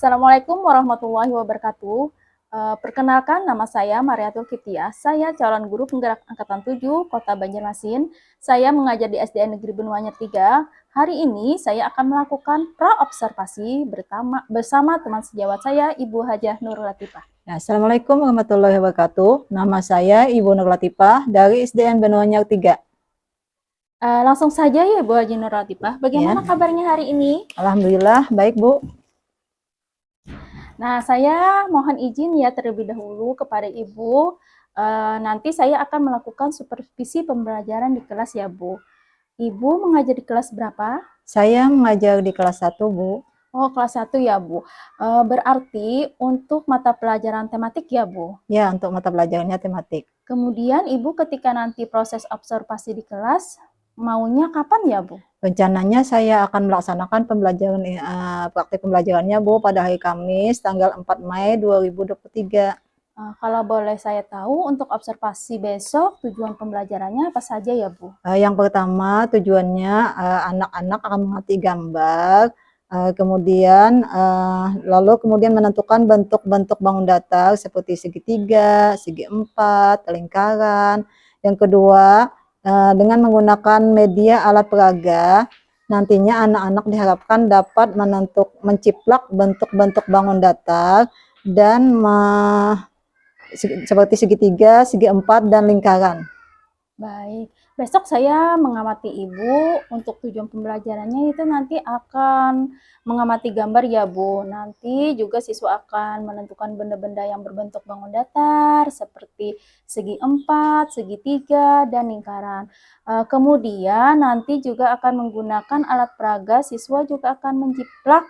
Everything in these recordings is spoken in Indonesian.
Assalamualaikum warahmatullahi wabarakatuh. Perkenalkan, nama saya Mariatul Kiptiah. Saya calon guru penggerak angkatan 7 Kota Banjarmasin. Saya mengajar di SDN Negeri Benuanyar 3. Hari ini saya akan melakukan pra-observasi bersama teman sejawat saya, Ibu Hajah Nur Latifah. Ya, Assalamualaikum warahmatullahi wabarakatuh. Nama saya Ibu Nur Latifah dari SDN Benuanyar 3. Langsung saja ya Ibu Hajah Nur Latifah, bagaimana kabarnya hari ini? Alhamdulillah, baik Bu. Nah, saya mohon izin ya terlebih dahulu kepada Ibu. Nanti saya akan melakukan supervisi pembelajaran di kelas ya Bu. Ibu mengajar di kelas berapa? Saya mengajar di kelas 1 Bu. Oh, kelas 1 ya Bu. Berarti untuk mata pelajaran tematik ya Bu? Ya, untuk mata pelajarannya tematik. Kemudian Ibu ketika nanti proses observasi di kelas, maunya kapan ya Bu? Rencananya saya akan melaksanakan pembelajaran praktik pembelajarannya Bu pada hari Kamis tanggal 4 Mei 2023. Kalau boleh saya tahu untuk observasi besok tujuan pembelajarannya apa saja ya Bu? Yang pertama tujuannya anak-anak akan mengerti gambar, kemudian lalu kemudian menentukan bentuk-bentuk bangun datar seperti segitiga, segi empat, lingkaran. Yang kedua, dengan menggunakan media alat peraga, nantinya anak-anak diharapkan dapat menciplak bentuk-bentuk bangun datar dan seperti segitiga, segi empat, dan lingkaran. Baik, besok saya mengamati Ibu. Untuk tujuan pembelajarannya itu nanti akan mengamati gambar ya Bu. Nanti juga siswa akan menentukan benda-benda yang berbentuk bangun datar seperti segi empat, segitiga, dan lingkaran. Kemudian nanti juga akan menggunakan alat peraga, siswa juga akan menjiplak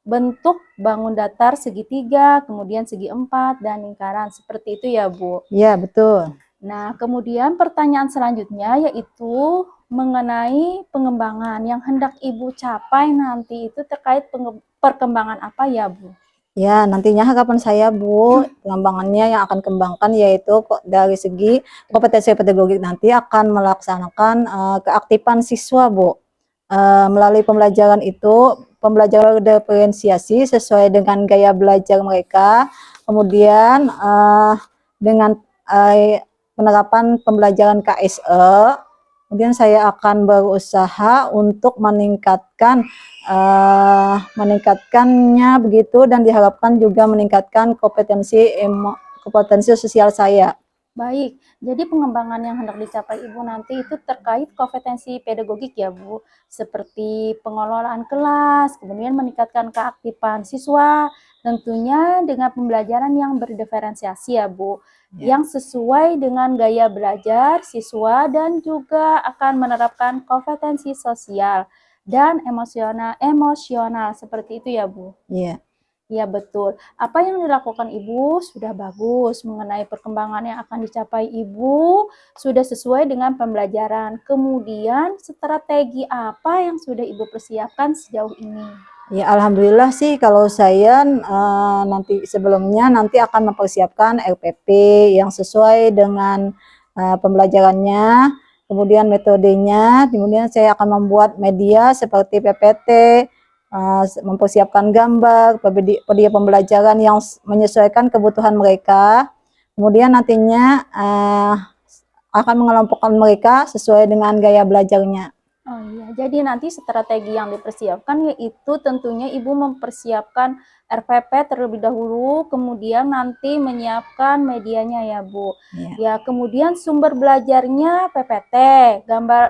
bentuk bangun datar segitiga, kemudian segi empat, dan lingkaran. Seperti itu ya Bu? Ya, betul. Nah, kemudian pertanyaan selanjutnya yaitu mengenai pengembangan yang hendak Ibu capai nanti itu terkait perkembangan apa ya Bu? Ya, nantinya harapan saya Bu, pengembangannya yang akan kembangkan yaitu dari segi kompetensi pedagogik nanti akan melaksanakan keaktifan siswa Bu. Melalui pembelajaran itu, pembelajaran diferensiasi sesuai dengan gaya belajar mereka, kemudian dengan penerapan pembelajaran KSE, kemudian saya akan berusaha untuk meningkatkannya begitu, dan diharapkan juga meningkatkan kompetensi sosial saya. Baik, jadi pengembangan yang hendak dicapai Ibu nanti itu terkait kompetensi pedagogik ya Bu, seperti pengelolaan kelas, kemudian meningkatkan keaktifan siswa, tentunya dengan pembelajaran yang berdiferensiasi ya Bu, yang sesuai dengan gaya belajar siswa dan juga akan menerapkan kompetensi sosial dan emosional seperti itu ya Bu. Iya. Ya betul. Apa yang dilakukan Ibu sudah bagus, mengenai perkembangan yang akan dicapai Ibu sudah sesuai dengan pembelajaran. Kemudian strategi apa yang sudah Ibu persiapkan sejauh ini? Ya, alhamdulillah sih kalau saya nanti sebelumnya akan mempersiapkan RPP yang sesuai dengan pembelajarannya, kemudian metodenya, kemudian saya akan membuat media seperti PPT, mempersiapkan gambar, media pembelajaran yang menyesuaikan kebutuhan mereka. Kemudian nantinya akan mengelompokkan mereka sesuai dengan gaya belajarnya. Oh iya, jadi nanti strategi yang dipersiapkan yaitu tentunya Ibu mempersiapkan RPP terlebih dahulu, kemudian nanti menyiapkan medianya ya Bu. Ya, kemudian sumber belajarnya PPT,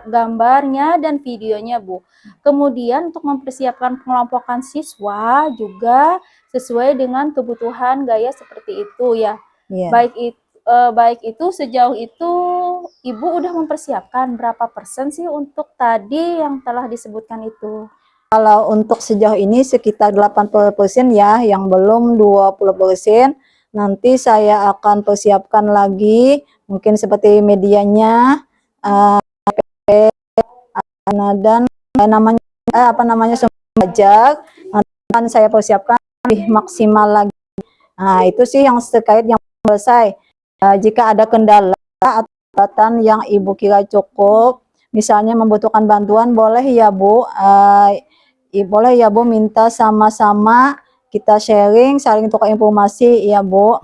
gambarnya dan videonya Bu. Kemudian untuk mempersiapkan pengelompokan siswa juga sesuai dengan kebutuhan gaya seperti itu ya. Baik itu sejauh itu Ibu udah mempersiapkan berapa persen sih untuk tadi yang telah disebutkan itu? Kalau untuk sejauh ini sekitar 80% ya, yang belum 20%. Nanti saya akan persiapkan lagi, mungkin seperti medianya, dan namanya belajar. Nanti akan saya persiapkan lebih maksimal lagi. Nah, itu sih yang terkait yang selesai. Jika ada kendala atau hambatan yang Ibu kira cukup, misalnya membutuhkan bantuan, boleh ya Bu, minta sama-sama kita sharing, saling tukar informasi ya Bu.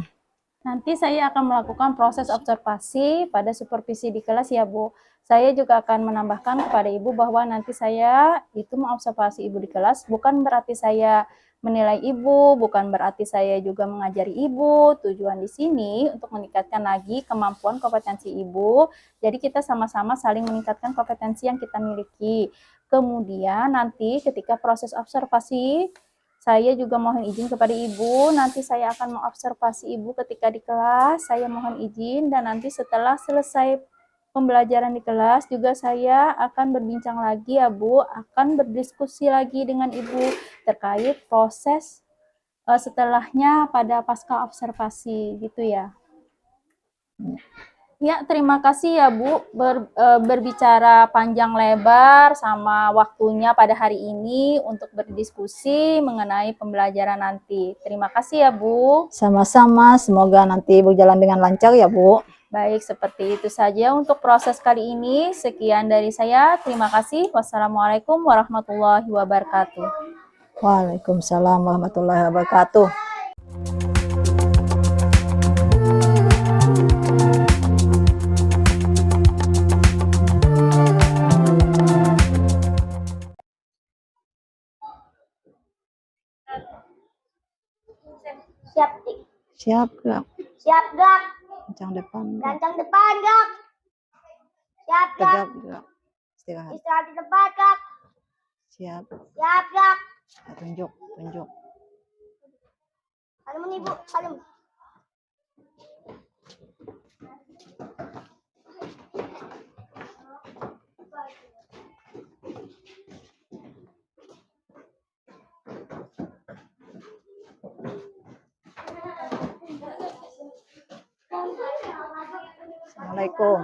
Nanti saya akan melakukan proses observasi pada supervisi di kelas ya Bu. Saya juga akan menambahkan kepada Ibu bahwa nanti saya itu mengobservasi Ibu di kelas, bukan berarti saya menilai Ibu, bukan berarti saya juga mengajari Ibu. Tujuan di sini untuk meningkatkan lagi kemampuan kompetensi Ibu. Jadi kita sama-sama saling meningkatkan kompetensi yang kita miliki. Kemudian nanti ketika proses observasi, saya juga mohon izin kepada Ibu, nanti saya akan mengobservasi Ibu ketika di kelas, saya mohon izin, dan nanti setelah selesai pembelajaran di kelas, juga saya akan berbincang lagi ya Bu, akan berdiskusi lagi dengan Ibu terkait proses setelahnya pada pasca observasi, gitu ya. Ya, terima kasih ya Bu berbicara panjang lebar sama waktunya pada hari ini untuk berdiskusi mengenai pembelajaran nanti. Terima kasih ya Bu. Sama-sama, semoga nanti berjalan dengan lancar ya Bu. Baik, seperti itu saja untuk proses kali ini. Sekian dari saya. Terima kasih. Wassalamualaikum warahmatullahi wabarakatuh. Waalaikumsalam warahmatullahi wabarakatuh. Siap, Dik. Siap Gak? Siap, Gak. Gancang depan Gak? Gancang depan, Gak. Siap, Gak. Tegap Gak? Istirahat. Istirahat di tempat, Gak. Siap. Siap, Gak. Tunjuk. Salim nih, Bu. Salim. Assalamualaikum.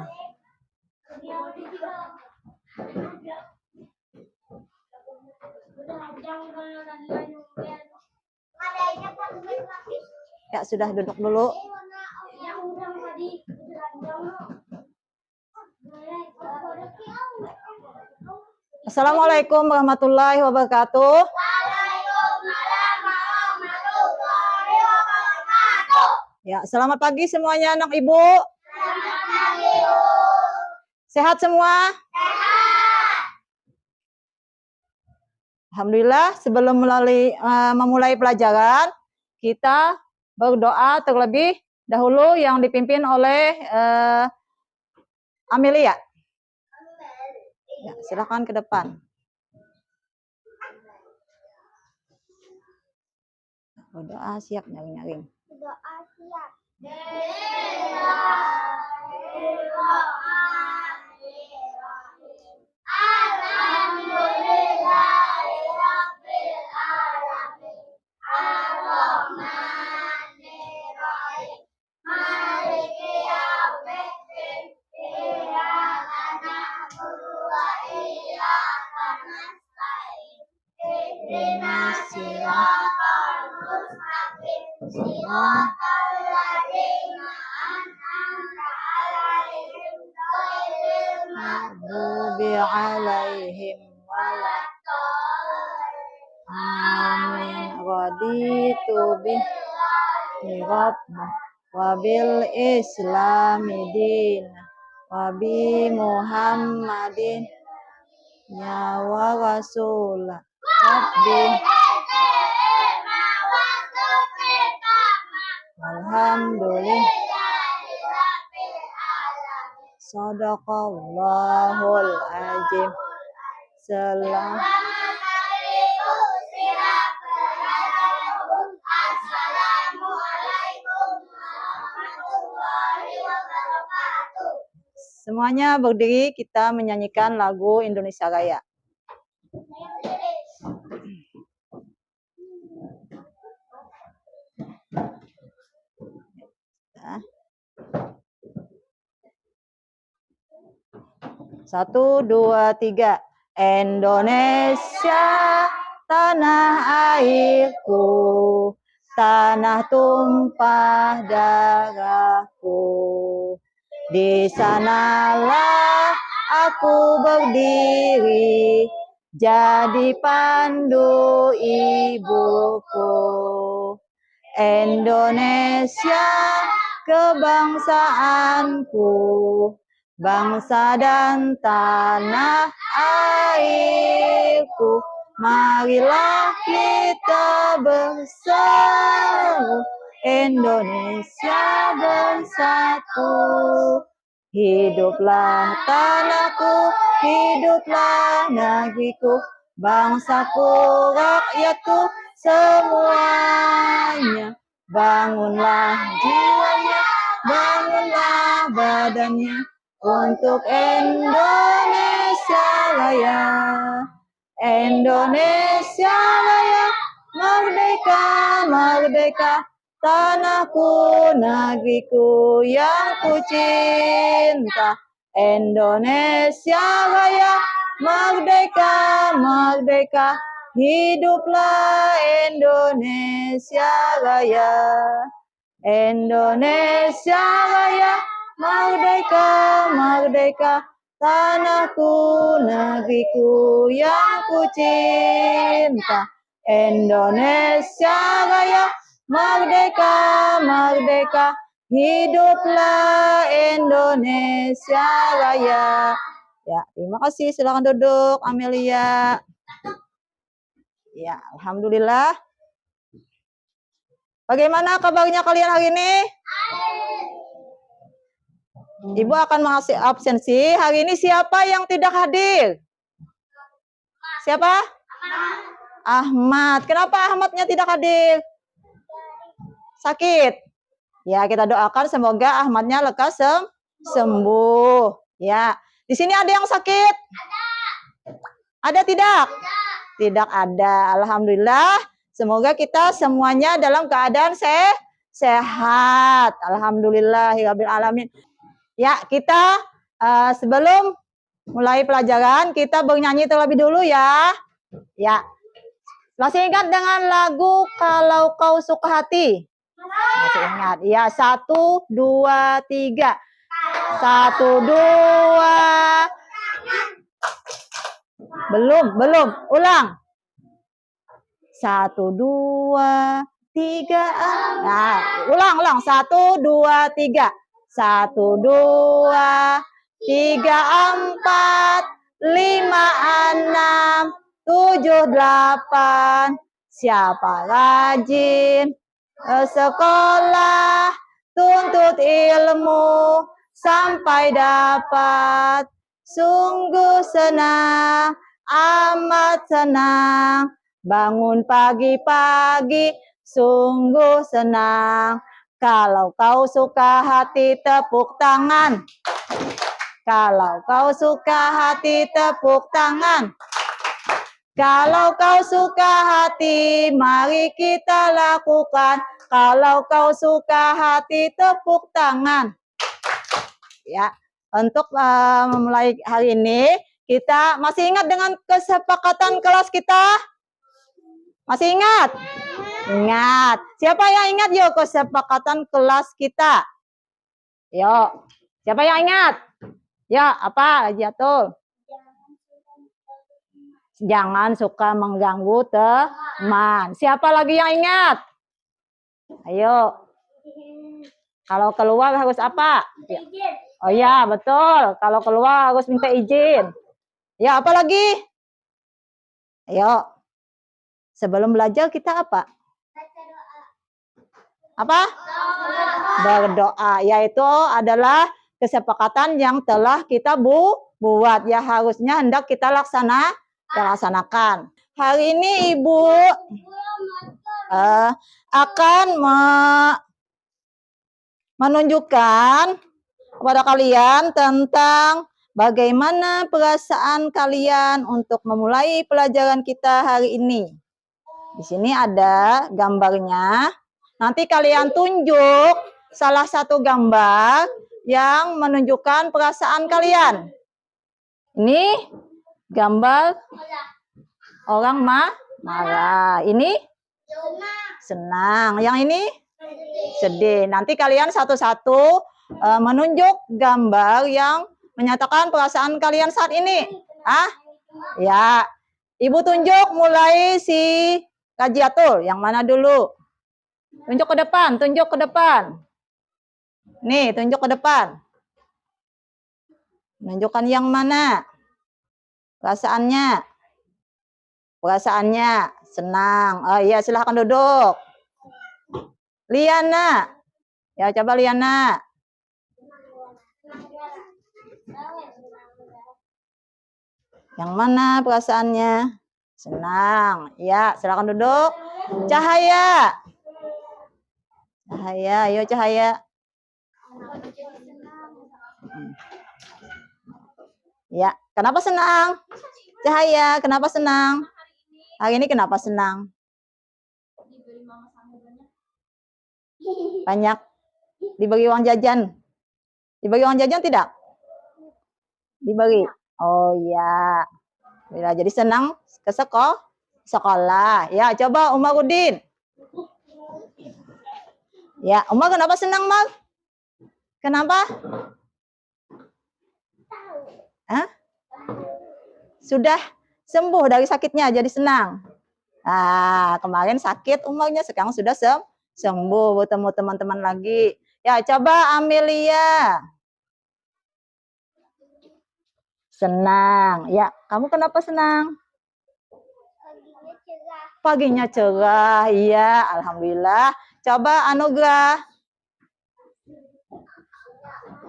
Ya, sudah duduk dulu. Assalamualaikum warahmatullahi wabarakatuh. Ya, selamat pagi semuanya anak Ibu. Sehat semua? Alhamdulillah, sebelum memulai pelajaran, kita berdoa terlebih dahulu yang dipimpin oleh Amelia. Ya, silakan ke depan. Berdoa siap nyaring-nyaring. Doa siap. Alaihim amin. Raditu bihi rabbah wa bil islami din wa bi muhammadin ya wa rasul rabbi alhamdulillah. Sadaqallahul azim. Semuanya berdiri, kita menyanyikan lagu Indonesia Raya. Satu, dua, tiga. Indonesia, tanah airku, tanah tumpah darahku. Di sanalah aku berdiri, jadi pandu ibuku. Indonesia kebangsaanku, bangsa dan tanah airku. Marilah kita bersatu, Indonesia bersatu. Hiduplah tanahku, hiduplah negeriku, bangsaku, rakyatku, semuanya. Bangunlah jiwanya, bangunlah badannya, untuk Indonesia Raya. Indonesia Raya, merdeka, merdeka, tanahku, negeriku yang ku cinta. Indonesia Raya, merdeka, merdeka, hiduplah Indonesia Raya. Indonesia Raya, merdeka, merdeka, tanahku, negeriku yang ku cinta. Indonesia Raya, merdeka, merdeka, hiduplah Indonesia Raya. Ya, terima kasih. Silakan duduk, Amelia. Ya, alhamdulillah. Bagaimana kabarnya kalian hari ini? Ibu akan mengasih absensi. Hari ini siapa yang tidak hadir? Siapa? Ahmad. Kenapa Ahmadnya tidak hadir? Sakit. Ya, kita doakan semoga Ahmadnya lekas sembuh. Ya. Di sini ada yang sakit? Ada tidak? Tidak ada. Alhamdulillah. Semoga kita semuanya dalam keadaan sehat. Alhamdulillahirabbil alamin. Ya, kita sebelum mulai pelajaran kita bernyanyi terlebih dulu ya. Ya. Masih ingat dengan lagu Kalau Kau Suka Hati? Masih ingat. Ya, 1 2 3. 1 2. Belum. Ulang. 1 2 3. Nah, ulang. 1 2 3. 1 2 3 4 5 6 7 8. Siapa rajin sekolah, tuntut ilmu sampai dapat. Sungguh senang, amat senang, bangun pagi-pagi, sungguh senang. Kalau kau suka hati, tepuk tangan. Kalau kau suka hati, tepuk tangan. Kalau kau suka hati, mari kita lakukan. Kalau kau suka hati, tepuk tangan. Ya, untuk memulai hari ini, kita masih ingat dengan kesepakatan kelas kita? Masih ingat? Ingat. Siapa yang ingat yuk kesepakatan kelas kita? Yuk. Siapa yang ingat? Ya, apa aja tuh? Jangan suka mengganggu teman. Siapa lagi yang ingat? Ayo. Kalau keluar harus apa? Oh ya, betul. Kalau keluar harus minta izin. Ya, apa lagi? Ayo. Sebelum belajar kita apa? Apa? Berdoa. Yaitu adalah kesepakatan yang telah kita buat. Ya, harusnya hendak kita laksanakan. Hari ini Ibu akan menunjukkan kepada kalian tentang bagaimana perasaan kalian untuk memulai pelajaran kita hari ini. Di sini ada gambarnya. Nanti kalian tunjuk salah satu gambar yang menunjukkan perasaan kalian. Ini gambar orang marah. Ini senang. Yang ini sedih. Nanti kalian satu-satu menunjuk gambar yang menyatakan perasaan kalian saat ini. Ya. Ibu tunjuk mulai si Kajiatul. Yang mana dulu? Tunjuk ke depan, tunjuk ke depan. Nih, tunjuk ke depan. Menunjukkan yang mana? Perasaannya. Perasaannya senang. Oh iya, silahkan duduk. Liana. Ya, coba Liana. Yang mana perasaannya? Senang. Ya, silakan duduk. Cahaya. Cahaya, ayo Cahaya. Ya, kenapa senang? Cahaya, kenapa senang? Hari ini kenapa senang? Banyak. Dibagi uang jajan. Dibagi uang jajan tidak? Dibagi. Oh iya. Ya, jadi senang ke sekolah. Ya, coba Umarudin. Ya, Umar kenapa senang, Mar? Kenapa? Hah? Sudah sembuh dari sakitnya, jadi senang. Nah, kemarin sakit Umarnya, sekarang sudah sembuh, bertemu teman-teman lagi. Ya, coba Amelia. Senang. Ya, kamu kenapa senang? Paginya cerah. Iya, alhamdulillah. Coba Anugrah.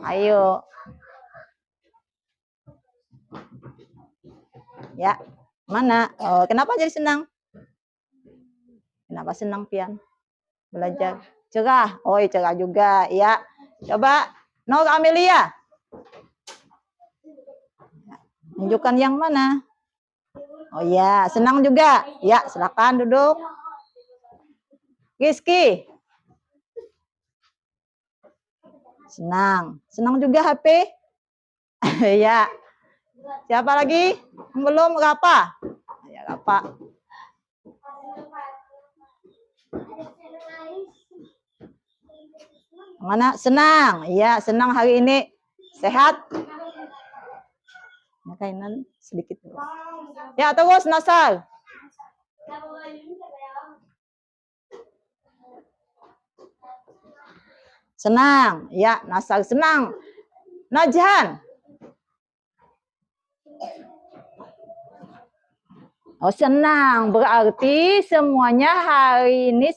Ayo. Ya, mana? Oh, kenapa jadi senang? Kenapa senang, Pian? Belajar. Cerah. Oh, cerah juga. Ya. Coba Nur Amelia. Tunjukkan yang mana? Oh ya, senang juga. Ya, silakan duduk. Rizky. Senang. Senang juga HP? Ya. Siapa lagi? Belum, Rapa. Ya, Rapa. Mana? Senang. Ya, senang hari ini. Sehat? Kainan sedikit. Ya, terus Nasar. Senang. Ya, Nasar senang. Najhan. Oh, senang. Berarti semuanya hari ini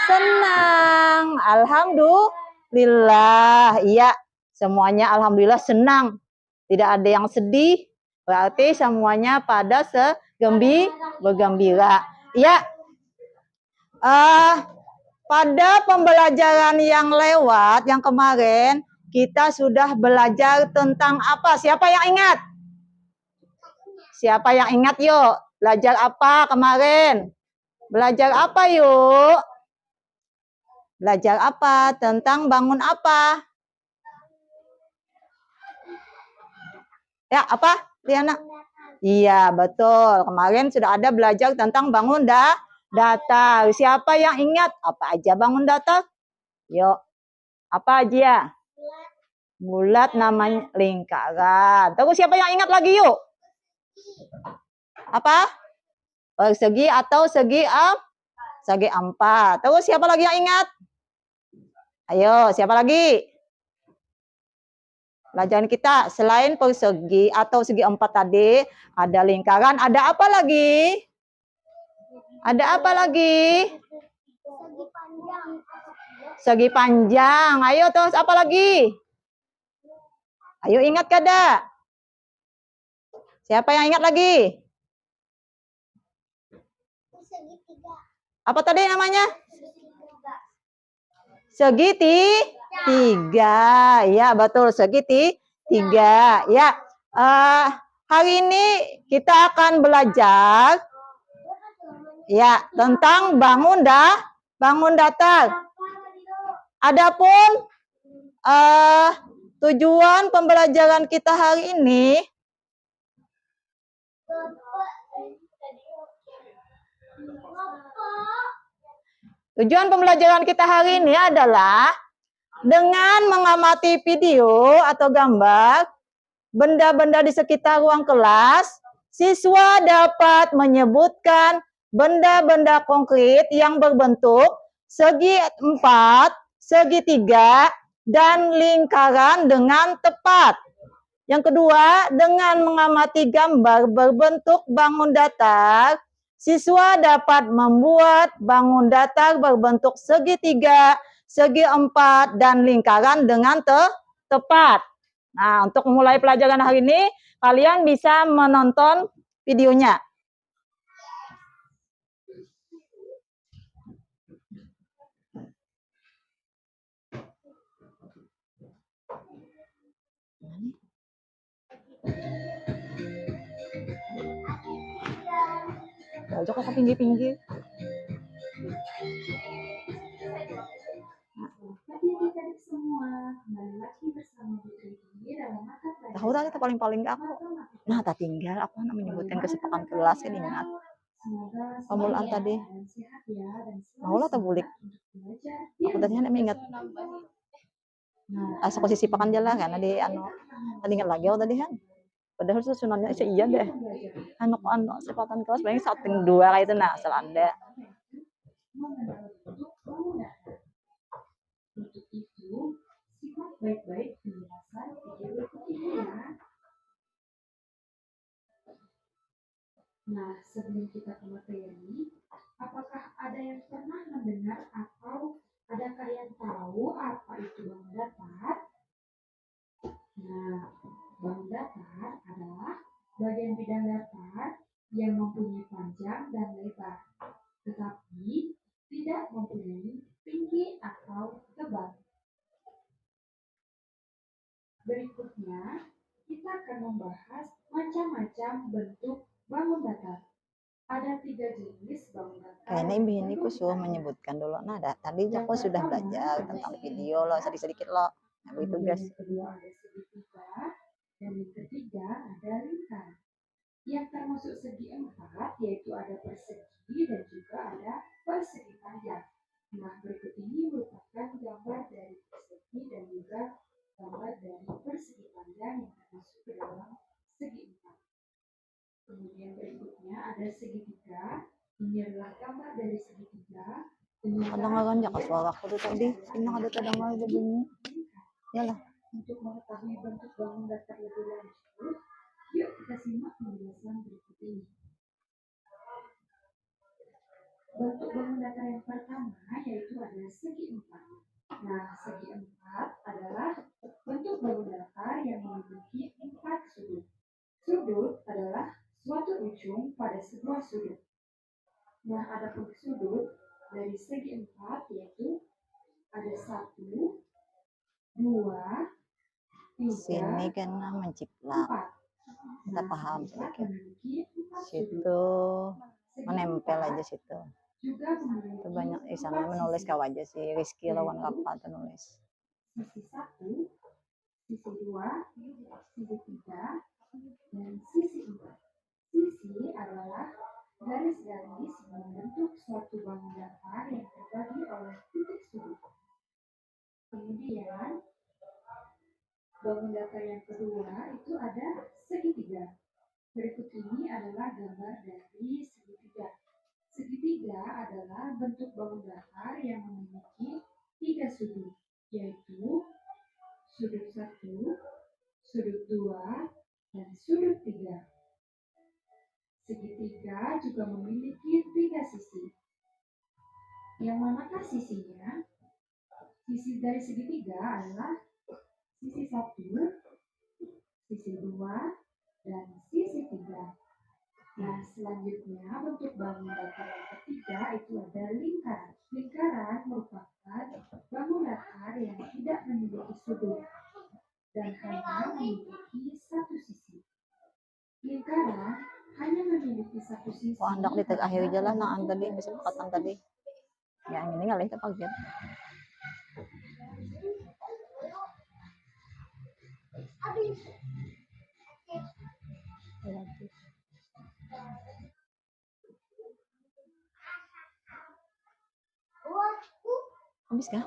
senang. Alhamdulillah. Iya, semuanya alhamdulillah senang. Tidak ada yang sedih. Berarti semuanya pada bergembira. Iya. Pada pembelajaran yang lewat, yang kemarin, kita sudah belajar tentang apa? Siapa yang ingat? Siapa yang ingat yuk? Belajar apa kemarin? Belajar apa yuk? Belajar apa? Tentang bangun apa? Ya, apa? Liana? Iya, betul. Kemarin sudah ada belajar tentang bangun datar. Siapa yang ingat? Apa aja bangun datar? Yuk. Apa aja? Bulat namanya lingkaran. Terus siapa yang ingat lagi yuk? Apa? Persegi atau segi empat. Terus siapa lagi yang ingat? Ayo, siapa lagi? Pelajaran kita selain persegi atau segi empat tadi, ada lingkaran, ada apa lagi? Ada apa lagi? Segi panjang. Ayo terus apa lagi? Ayo ingat kada? Siapa yang ingat lagi? Apa tadi namanya? Segitiga. Ya, betul, segitiga. Ya. Hari ini kita akan belajar ya tentang bangun datar. Adapun tujuan pembelajaran kita hari ini adalah dengan mengamati video atau gambar benda-benda di sekitar ruang kelas siswa dapat menyebutkan benda-benda konkret yang berbentuk segi 4, segitiga, dan lingkaran dengan tepat. Yang kedua, dengan mengamati gambar berbentuk bangun datar, siswa dapat membuat bangun datar berbentuk segitiga, segi 4, dan lingkaran dengan tepat. Nah, untuk memulai pelajaran hari ini, kalian bisa menonton videonya. Pojok ke pinggir-pinggir. Tahu tadi paling-paling aku. Nah, tak tinggal aku nak menyebutkan kesepakatan kelas kan ingat. Pemulaan tadi. Maulah tak bulik. Aku tadi nak ingat. Nah, asal posisi pakan jalan kan tadi anu. Tadi ingat lagi aku tadi kan. Padahal susunannya iya deh. Anu kesepakatan kelas paling 1 2 kayak itu nah asal ada. Untuk itu, simak baik-baik penjelasan video berikut ini ya. Nah, sebelum kita ke materi, apakah ada yang pernah mendengar atau adakah yang tahu apa itu bangun datar? Nah, bangun datar adalah bagian bidang datar yang mempunyai panjang dan lebar, tetapi tidak mempunyai tinggi atau tebal. Berikutnya, kita akan membahas macam-macam bentuk bangun datar. Ada 3 jenis bangun datar. Kayaknya ini suruh menyebutkan dulu. Nah, tadi aku sudah belajar tentang video loh, sedikit-sedikit loh. Nah, begitu guys. Yang kedua ada segitiga, dan yang ketiga ada lingkaran. Yang termasuk segi 4 yaitu ada persegi dan juga ada persegi panjang. Nah, berikut ini merupakan gambar dari persegi dan juga gambar dari persegi panjang yang termasuk ke dalam segi 4. Kemudian berikutnya ada segitiga. Ini adalah gambar dari segitiga. Kadang-kadang ya suara aku tuh tadi. Ini ada kadang-kadang begini. Yalah. Untuk mengetahui bentuk bangun datar lebih lanjut, yuk kita simak penjelasan berikut ini. Bentuk bangun datar yang pertama yaitu ada segi 4. Nah, segi 4 adalah bentuk bangun datar yang memiliki 4 sudut. Sudut adalah suatu ujung pada sebuah sudut. Nah, ada sudut dari segi 4 yaitu ada 1, 2, 3, Sini kan menciplak. 4. Kita paham sedikit. Memiliki 4 sudut. Situ menempel aja situ. Juga memiliki Itu banyak sana menulis kau aja sih. Rizky lawan apa tulis. sisi 1, sisi 2, sisi 3, dan sisi 4. Sisi adalah garis-garis yang membentuk suatu bangun datar yang terbagi oleh titik sudut. Kemudian, bangun datar yang kedua itu ada segitiga. Berikut ini adalah gambar dari segitiga. Segitiga adalah bentuk bangun datar yang memiliki 3 sudut, yaitu sudut 1, sudut 2, dan sudut 3. Segitiga juga memiliki 3 sisi. Yang manakah sisinya? Sisi dari segitiga adalah sisi 1, sisi 2, dan sisi 3. Nah, selanjutnya bentuk bangun datar yang ketiga itu ada lingkaran. Lingkaran merupakan bangun datar yang tidak memiliki sudut dan hanya memiliki satu sisi. Lingkaran hanya memiliki satu sisi. Wah, hendak di akhir jalan nah tadi kesepakatan tadi. Ya ini ngalih kita pakai. Habis kah?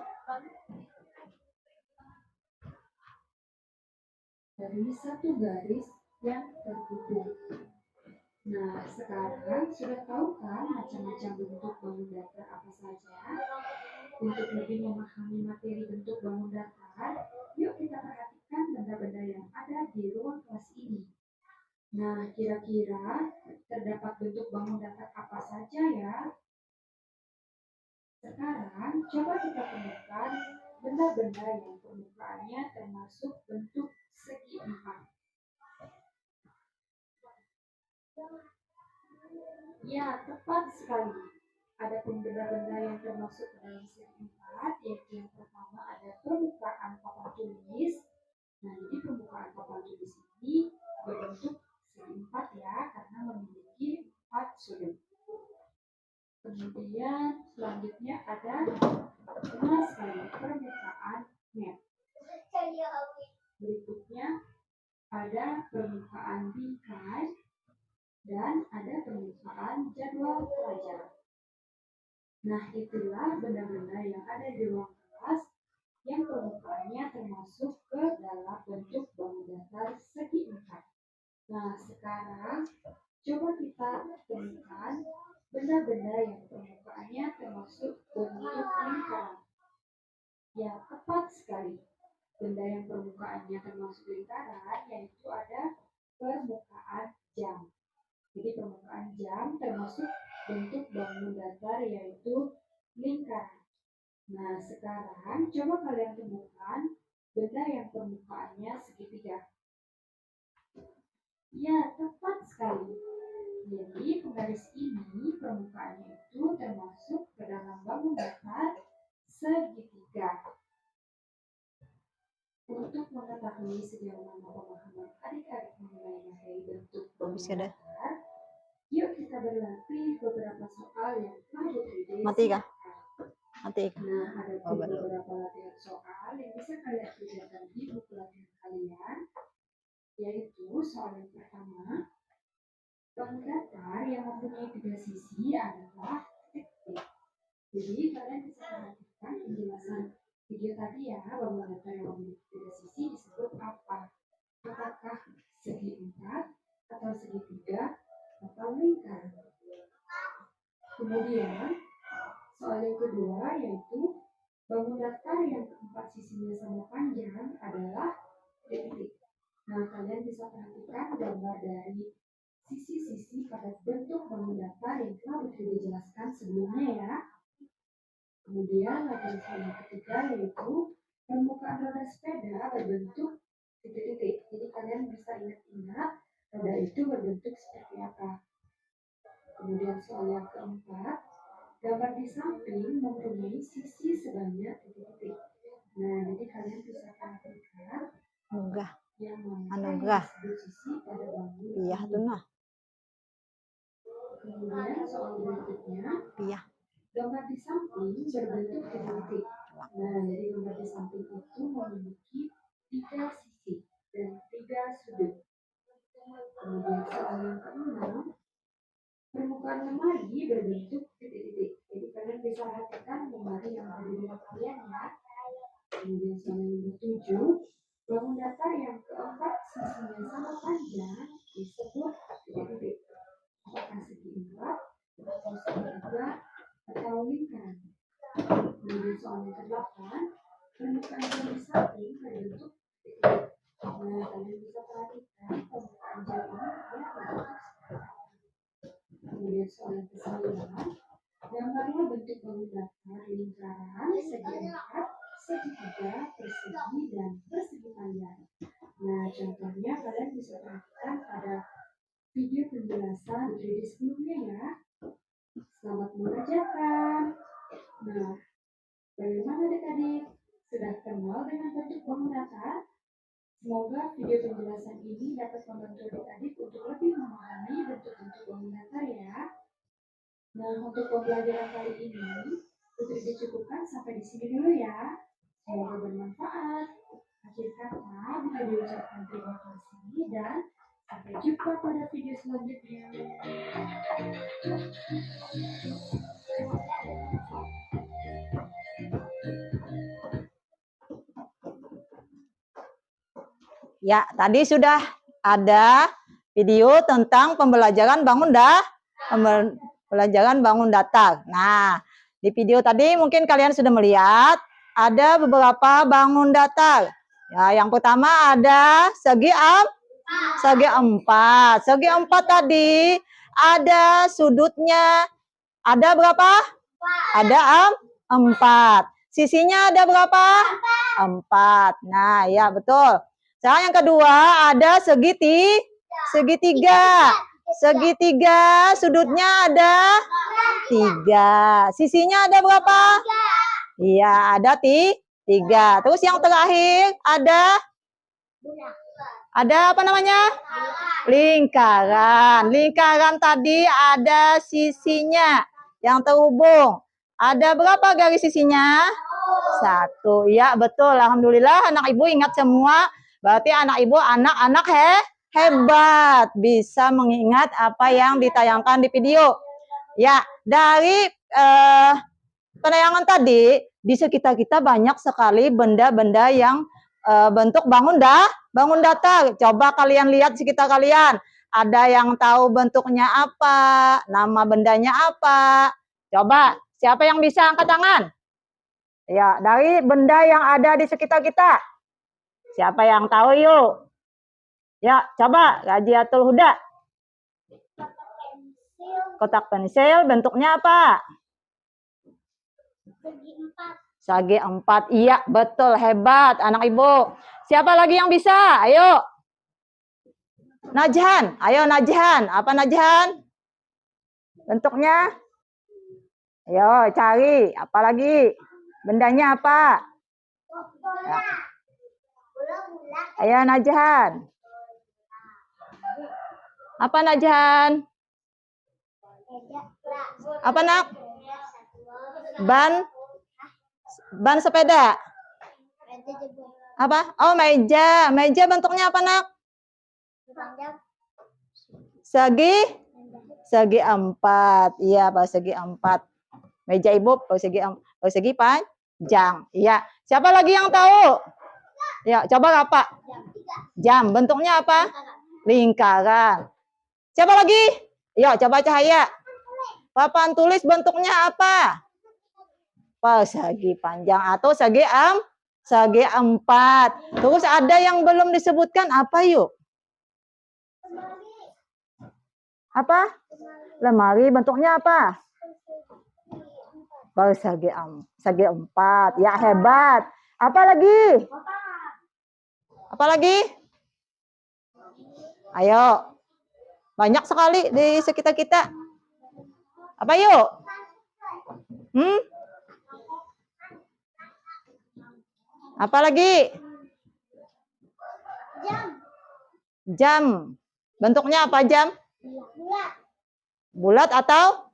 Dari satu garis yang terhubung. Nah, sekarang sudah tahu kan macam-macam bentuk bangun datar apa saja? Untuk lebih memahami materi bentuk bangun datar, yuk kita perhatikan benda-benda yang ada di ruang kelas ini. Nah, kira-kira terdapat bentuk bangun datar apa saja ya? Sekarang, coba kita temukan benda-benda yang permukaannya termasuk bentuk segi empat. Ya, tepat sekali. Adapun benda-benda yang termasuk ke dalam segi empat, yaitu yang pertama ada permukaan papan tulis. Nah, jadi permukaan papan tulis ini berbentuk segi empat ya, karena memiliki 4 sudut. Kemudian selanjutnya ada benar sekali permukaan map. Berikutnya ada permukaan bingkai dan ada permukaan jadwal pelajaran. Nah, itulah benda-benda yang ada di ruang kelas yang permukaannya termasuk ke dalam bentuk bangun datar segi empat. Nah, sekarang coba kita temukan benda-benda yang permukaannya termasuk bentuk lingkaran. Ya, tepat sekali. Benda yang permukaannya termasuk lingkaran yaitu ada permukaan jam. Jadi permukaan jam termasuk bentuk bangun datar yaitu lingkaran. Nah, sekarang coba kalian temukan benda yang permukaannya segitiga. Ya, tepat sekali. Jadi penggaris ini permukaannya itu termasuk ke dalam bangun datar segitiga. Untuk mengetahui sejauh mana pemahaman adik-adik mengenai materi bentuk bangun datar, yuk kita berlatih beberapa soal yang telah Bu Mati kah? Mati kah? Nah, ada beberapa latihan soal yang bisa kalian kerjakan di buku latihan kalian, yaitu soal yang pertama, bangun datar yang mempunyai 3 sisi adalah titik. Jadi kalian bisa perhatikan penjelasan video tadi ya, bangun datar yang memiliki 3 sisi disebut apa? Apakah segi empat atau segitiga atau lingkaran? Kemudian soal yang kedua yaitu bangun datar yang keempat sisinya sama panjang adalah titik. Nah, kalian bisa perhatikan gambar dari sisi-sisi pada bentuk bangun datar yang telah dijelaskan sebelumnya ya. Kemudian latihan soal yang ketiga yaitu permukaan roda sepeda berbentuk titik-titik. Jadi kalian bisa ingat-ingat roda itu berbentuk seperti apa. Kemudian soal yang keempat, gambar di samping mempunyai sisi sebanyak titik-titik. Nah, jadi kalian bisa perhatikan yang Anugerah. sisi pada bangun. Iya tuh nah. Kemudian soal berikutnya, Iya. gambar di samping berbentuk titik-titik. Nah, jadi gambar di samping itu memiliki 3 sisi dan 3 sudut. Kemudian soal yang keenam, permukaan lemari berbentuk titik-titik. Jadi kalian bisa perhatikan lemari yang ada di depan kalian ya. Kemudian soal yang nomor 7, bangun datar yang keempat sisinya sama panjang disebut titik-titik. Apakah segi empat atau segitiga atau lingkaran? Kemudian soal yang ke-8, permukaan jam di samping berbentuk titik-titik. Nah, kalian bisa perhatikan permukaan jam ini dia berbentuk seperti apa. Kemudian soal yang ke-9, gambarlah bentuk bangun datar lingkaran segi empat, segitiga, persegi, dan persegi panjang. Nah, contohnya kalian bisa perhatikan pada video penjelasan 3D sebelumnya ya. Selamat mengerjakan. Nah, bagaimana adik-adik? Sudah kenal dengan bentuk bangun datar? Semoga video penjelasan ini dapat membantu adik-adik untuk lebih memahami bentuk-bentuk bangun datar ya. Nah, untuk pembelajaran kali ini, Putri dicukupkan sampai di sini dulu ya. Semoga bermanfaat. Akhir kata, bisa diucapkan terima kasih dan sampai jumpa pada video selanjutnya. Ya, tadi sudah ada video tentang pembelajaran pembelajaran bangun datar. Nah, di video tadi mungkin kalian sudah melihat ada beberapa bangun datar. Ya, yang pertama ada segi 4. Segi 4 tadi ada sudutnya ada berapa? Ada 4. Sisinya ada berapa? 4. Nah, ya betul. Sekarang yang kedua ada segitiga. Segitiga sudutnya ada 3. Sisinya ada berapa? Iya, ada 3. Terus yang terakhir ada apa namanya? Lingkaran. Lingkaran tadi ada sisinya yang terhubung. Ada berapa garis sisinya? 1. Ya, betul. Alhamdulillah anak ibu ingat semua. Berarti anak ibu anak-anak hebat. Bisa mengingat apa yang ditayangkan di video. Ya, dari penayangan tadi, di sekitar kita banyak sekali benda-benda yang bentuk bangun datar. Coba kalian lihat sekitar kalian. Ada yang tahu bentuknya apa, nama bendanya apa. Coba, siapa yang bisa angkat tangan? Ya, dari benda yang ada di sekitar kita. Siapa yang tahu yuk? Ya, coba Rajiatul Huda. Kotak pensil bentuknya apa? Segi 4. Iya, betul, hebat anak ibu. Siapa lagi yang bisa? Ayo. Najhan. Ayo Najhan. Apa Najhan? Bentuknya? Ayo cari. Apa lagi? Bendanya apa? Ya. Ayo Najhan. Apa Najhan? Apa nak? Ban sepeda. Apa? Oh, meja. Meja bentuknya apa nak? Segi 4. Iya, segi 4. Meja ibu persegi panjang. Iya. Siapa lagi yang tahu? Ya, coba apa? Jam. Bentuknya apa? Lingkaran. Siapa lagi? Yuk, coba Cahaya. Papan tulis bentuknya apa? Persegi panjang atau segi 4. Terus ada yang belum disebutkan apa yuk? Apa? Lemari bentuknya apa? Persegi 4. Ya, hebat. Apa lagi? Apa lagi? Ayo. Banyak sekali di sekitar kita. Apa yuk? Apa lagi? Jam. Bentuknya apa jam? Bulat atau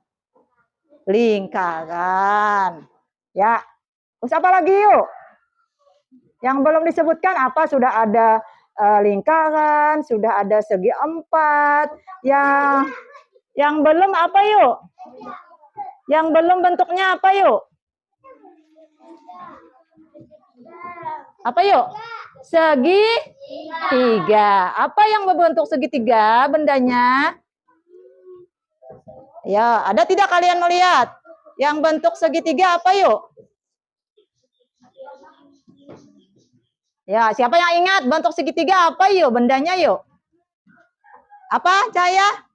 lingkaran? Ya. Terus apa lagi yuk? Yang belum disebutkan apa? Sudah ada lingkaran, sudah ada segi 4. Yang belum apa yuk? Yang belum bentuknya apa yuk? Apa yuk? Segitiga. Apa yang berbentuk segitiga bendanya? Ya, ada tidak kalian melihat? Yang bentuk segitiga apa yuk? Ya, siapa yang ingat bentuk segitiga apa yuk? Bendanya yuk? Apa, Cahaya?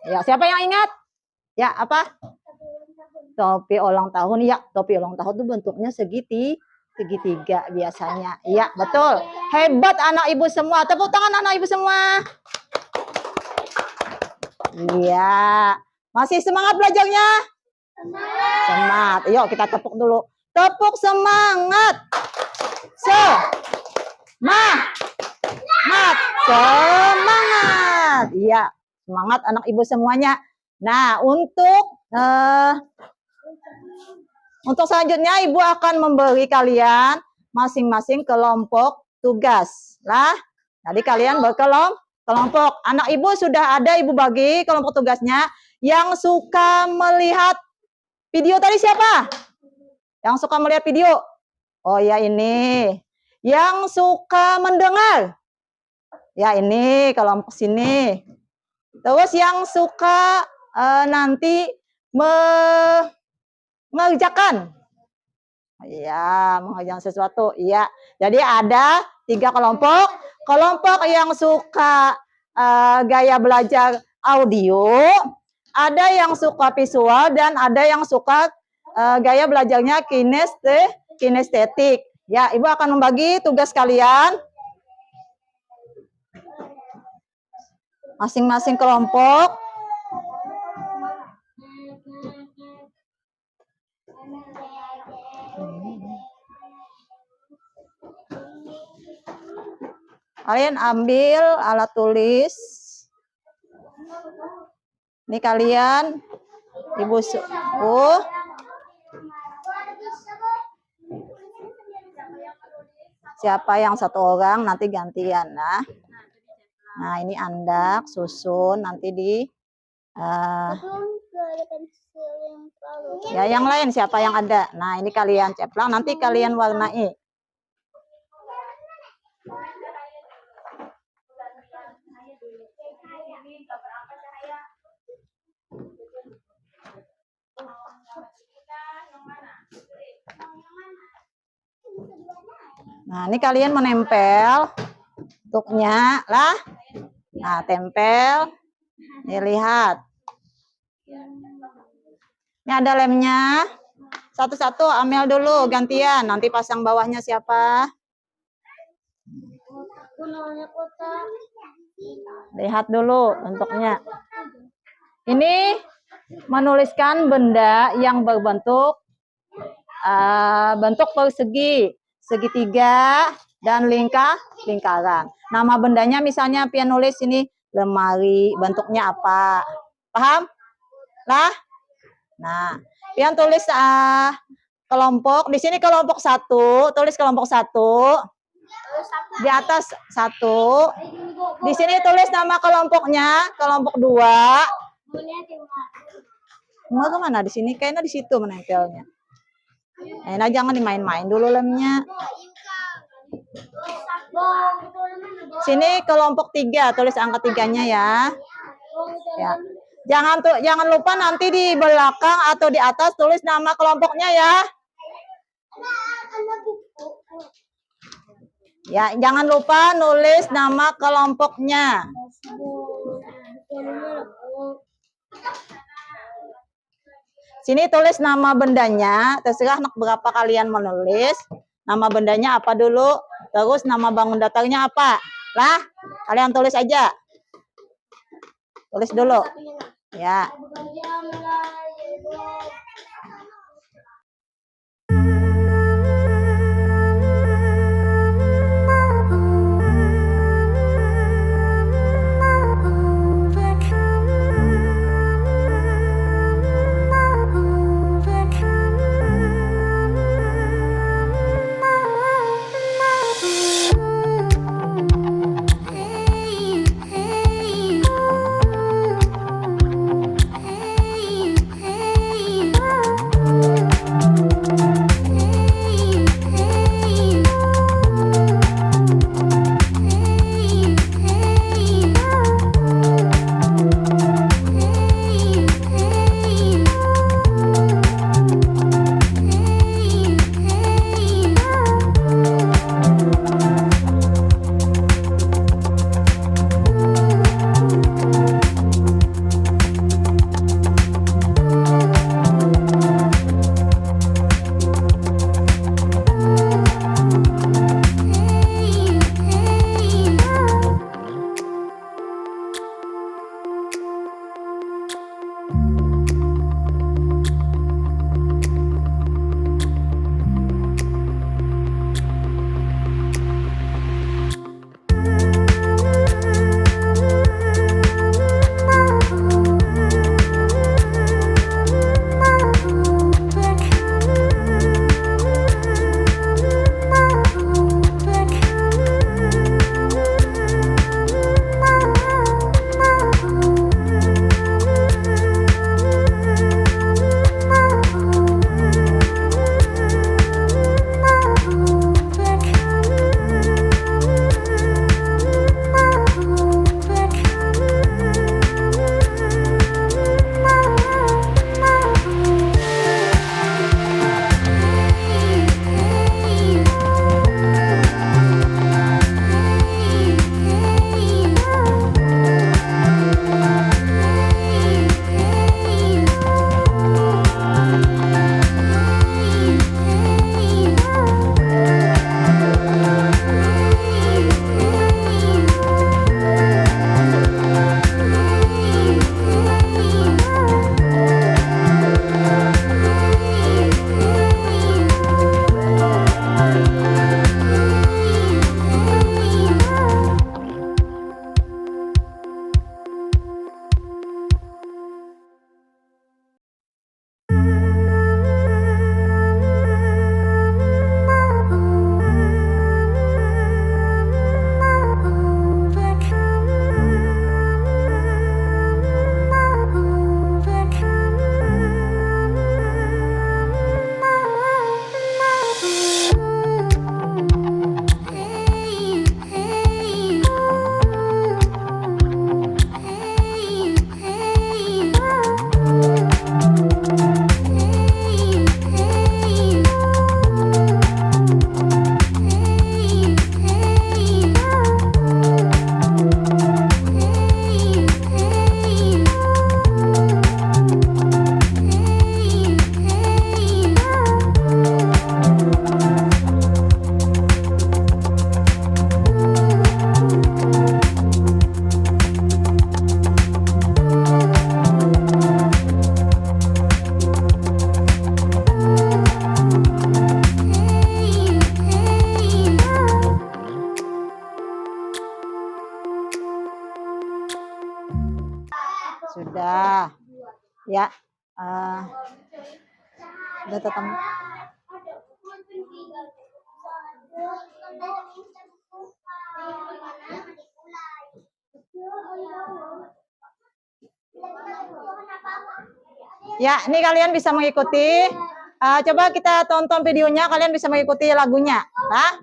Ya, siapa yang ingat? Ya, apa? Topi ulang tahun. Ya, topi ulang tahun itu bentuknya segitiga biasanya. Iya, betul. Hebat anak ibu semua. Tepuk tangan anak ibu semua. Iya. Masih semangat belajarnya? Semangat. Yuk kita tepuk dulu. Tepuk semangat. Semangat. Iya, semangat anak ibu semuanya. Nah, untuk selanjutnya ibu akan memberi kalian masing-masing kelompok tugas. Lah, tadi kalian berkelompok. Anak ibu sudah ada ibu bagi kelompok tugasnya. Yang suka melihat video tadi siapa? Yang suka melihat video? Oh ya ini. Yang suka mendengar? Ya ini kelompok sini. Terus yang suka nanti mengerjakan? Ya, mengerjakan sesuatu. Iya. Jadi ada 3 kelompok. Kelompok yang suka gaya belajar audio, ada yang suka visual, dan ada yang suka gaya belajarnya kinestetik. Ya, Ibu akan membagi tugas kalian masing-masing kelompok. Kalian ambil alat tulis. Ini kalian, Ibu siapa yang satu orang nanti gantian. Nah ini Andak, susun nanti di ya yang lain siapa yang ada. Nah ini kalian ceplang, nanti kalian warnai. Nah, ini kalian menempel tuknya lah. Nah, tempel. Nih lihat. Ini ada lemnya. Satu-satu ambil dulu gantian. Nanti pasang bawahnya siapa? Lihat dulu bentuknya. Ini menuliskan benda yang berbentuk bentuk persegi, segitiga, dan lingkaran. Nama bendanya misalnya pian nulis ini lemari, bentuknya apa? Paham? Lah? Nah, pian tulis kelompok, di sini kelompok 1, tulis kelompok 1. Di atas 1. Di sini tulis nama kelompoknya, kelompok 2. Mau kemana? Di sini kayaknya di situ menempelnya. Nah, jangan dimain-main dulu lemnya. Sini kelompok 3, tulis angka 3-nya ya. Ya. Jangan lupa nanti di belakang atau di atas tulis nama kelompoknya ya. Ya, jangan lupa nulis nama kelompoknya. Sini tulis nama bendanya, terserah berapa kalian menulis. Nama bendanya apa dulu, terus nama bangun datarnya apa. Lah, kalian tulis aja. Tulis dulu. Ya. Sudah. Ya. Ah, udah tetap. Ya, ini kalian bisa mengikuti. Coba kita tonton videonya, kalian bisa mengikuti lagunya. Nah,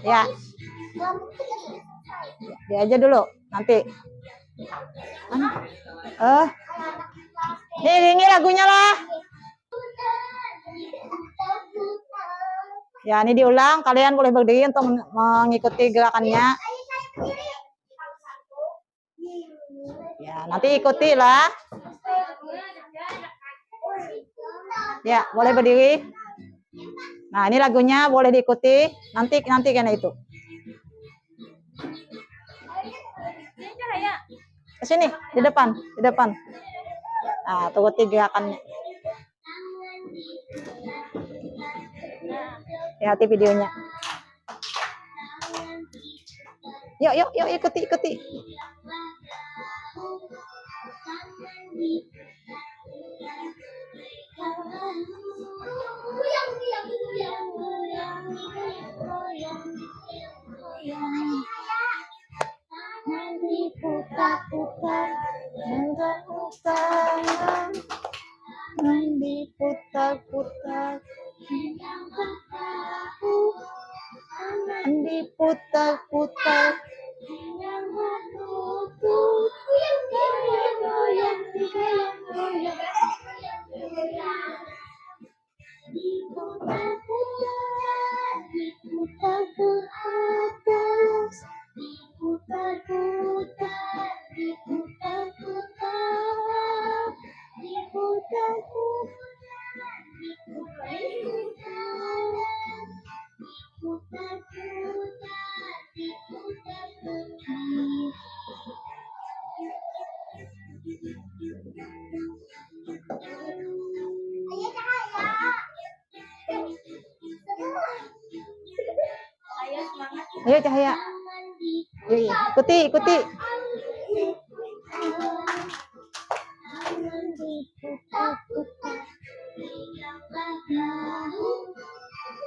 ya. Ya aja dulu, nanti. Ini lagunya lah. Ya, ini diulang. Kalian boleh berdiri untuk mengikuti gerakannya. Ya, nanti ikutilah. Ya, boleh berdiri. Nah, ini lagunya boleh diikuti. Nanti kan itu. Ke sini, di depan. Nah, ikuti gerakannya. Lihat videonya. Yuk, ikuti. Diputar-putar, diputar-putar, Ayo Cahaya. Yuk, ikuti.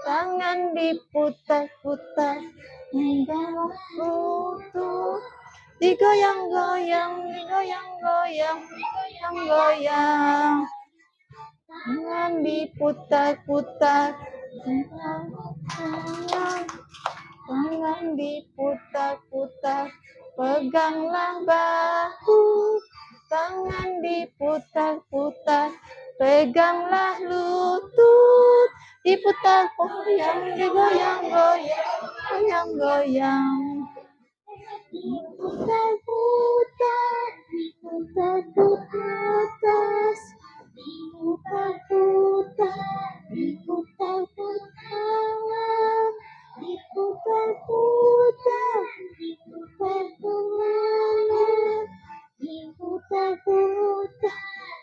Tangan diputar-putar, digoyang-goyang. Tangan diputar-putar, tangan diputar-putar, peganglah bahu. Tangan diputar-putar, peganglah lutut. Diputar, goyang-goyang. Diputar-putar, atas.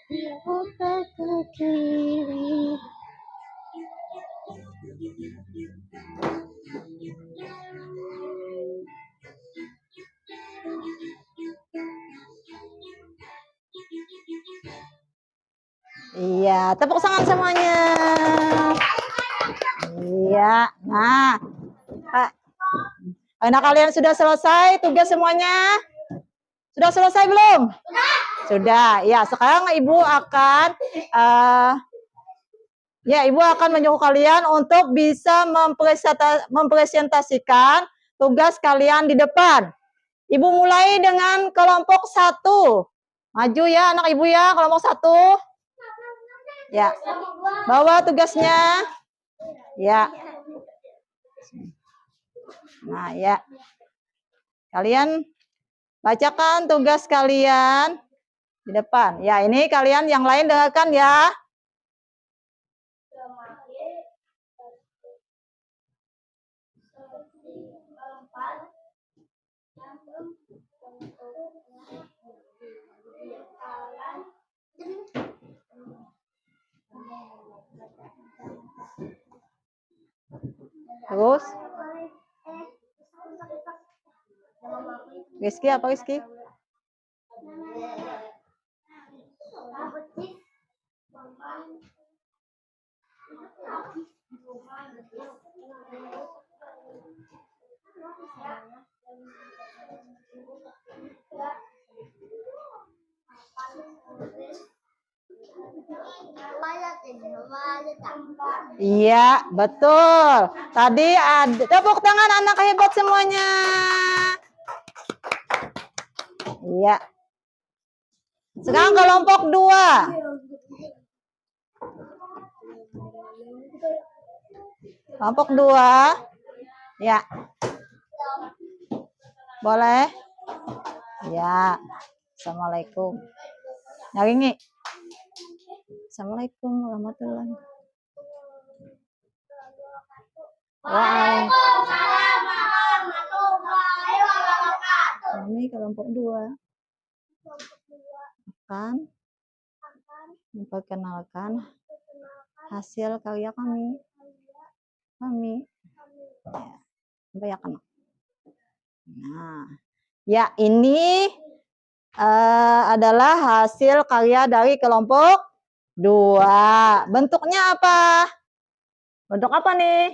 Diputar ke kiri. Iya, tepuk tangan semuanya. Iya, nah, anak kalian sudah selesai tugas semuanya? Sudah selesai belum? Sudah. Ya, sekarang ibu akan menyuruh kalian untuk bisa mempresentasikan tugas kalian di depan. Ibu mulai dengan kelompok 1. Maju ya anak ibu ya, kelompok 1. Ya, bawa tugasnya. Ya. Nah, ya. Kalian bacakan tugas kalian di depan. Ya, ini kalian yang lain dengarkan ya. Terus Rizky apa Rizky? Iya, betul. Tadi ada tepuk tangan anak hebat semuanya. Iya. Sekarang kelompok 2. Kelompok 2. Ya. Boleh? Ya. Assalamualaikum. Nyaringi. Assalamualaikum warahmatullahi wabarakatuh. Waalaikumsalam warahmatullahi wabarakatuh. Kami kelompok 2 akan memperkenalkan hasil karya kami. Ya, kan? Nah, ya ini adalah hasil karya dari kelompok 2. Bentuknya apa? Bentuk apa nih?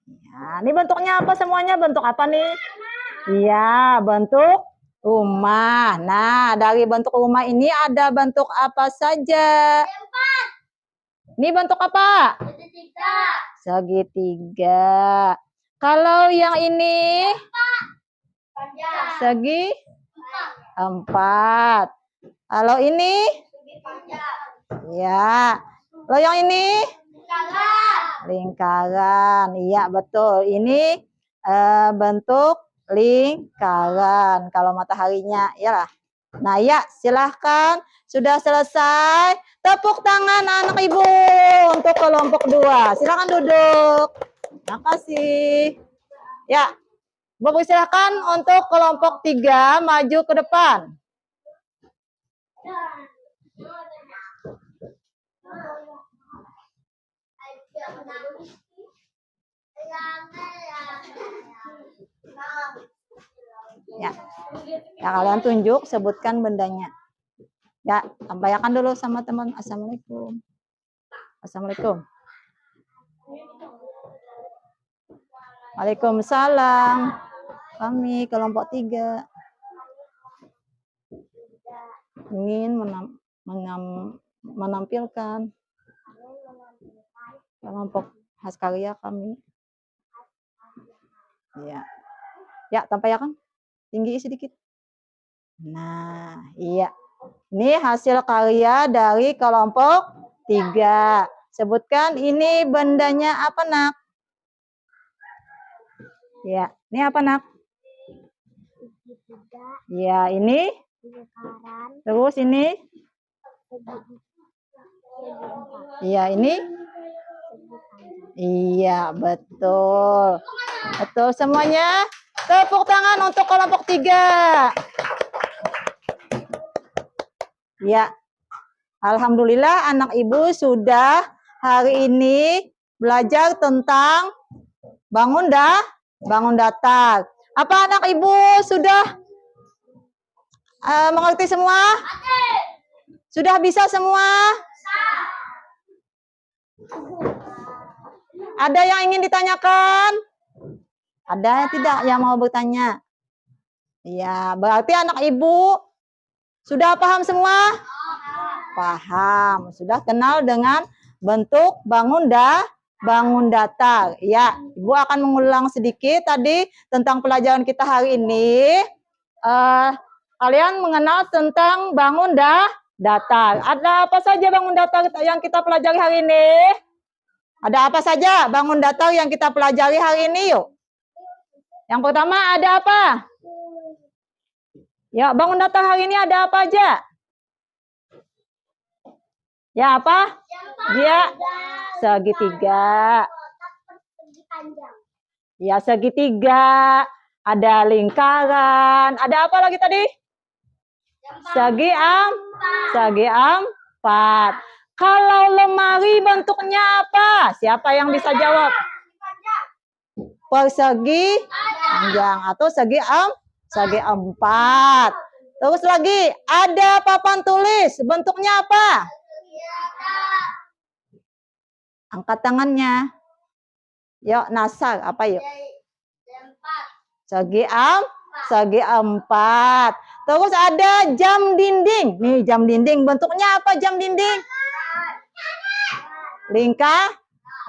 Ya, ini bentuknya apa semuanya? Bentuk apa nih? Iya, bentuk rumah. Nah, dari bentuk rumah ini ada bentuk apa saja? Ini bentuk apa? Segitiga. Kalau yang ini? Segi 4. Kalau ini? Ya. Kalau yang ini? Lingkaran. Iya, betul. Ini bentuk lingkaran. Kalau mataharinya, ya. Nah, ya, silahkan. Sudah selesai. Tepuk tangan anak ibu untuk kelompok 2. Silahkan duduk. Terima kasih. Ya, Bapak silahkan untuk kelompok 3 maju ke depan. Ya, kalian tunjuk, sebutkan bendanya. Ya, sampaikan dulu sama teman. Assalamualaikum. Assalamualaikum. Waalaikumsalam. Kami kelompok 3 ingin menampilkan kelompok khas karya kami. Ya, ya, sampaikan. Tinggi sedikit. Nah, iya. Ini hasil karya dari kelompok 3. Sebutkan ini bendanya apa, Nak? Ya, ini apa, Nak? Ya, ini. Terus ini. Iya, ini. Iya, betul. Betul semuanya. Tepuk tangan untuk kelompok 3. Ya, alhamdulillah anak ibu sudah hari ini belajar tentang bangun datar. Apa anak ibu sudah mengerti semua? Sudah bisa semua? Ada yang ingin ditanyakan? Ada tidak yang mau bertanya? Ya, berarti anak ibu sudah paham semua? Paham. Sudah kenal dengan bentuk bangun datar. Ya, Ibu akan mengulang sedikit tadi tentang pelajaran kita hari ini. Kalian mengenal tentang bangun datar. Ada apa saja bangun datar yang kita pelajari hari ini? Ada apa saja bangun datar yang kita pelajari hari ini? Yuk. Yang pertama ada apa? Ya, bangun datar hari ini ada apa aja? Ya, apa? Dia segitiga. Ya, segitiga. Ada lingkaran. Ada apa lagi tadi? Segi 4. Kalau lemari bentuknya apa? Siapa yang bisa jawab? Persegi panjang atau segi 4. Terus lagi, ada papan tulis. Bentuknya apa? Angkat tangannya. Yuk, Nasar. Apa yuk? Segi empat. Terus ada jam dinding. Nih jam dinding. Bentuknya apa jam dinding?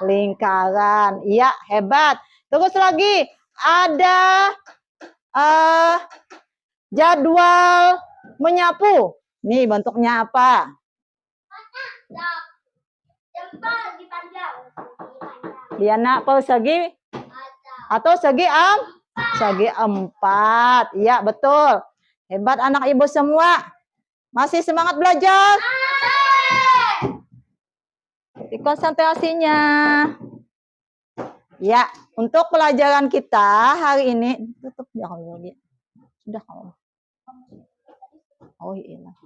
Lingkaran. Iya, hebat. Terus lagi ada jadwal menyapu. Nih bentuknya apa? Jempol dipanjang. Diana persegi atau segi empat. Iya, betul. Hebat anak ibu semua. Masih semangat belajar? Konsentrasinya. Ya, untuk pelajaran kita hari ini tutup sudah kalau. Oh iya.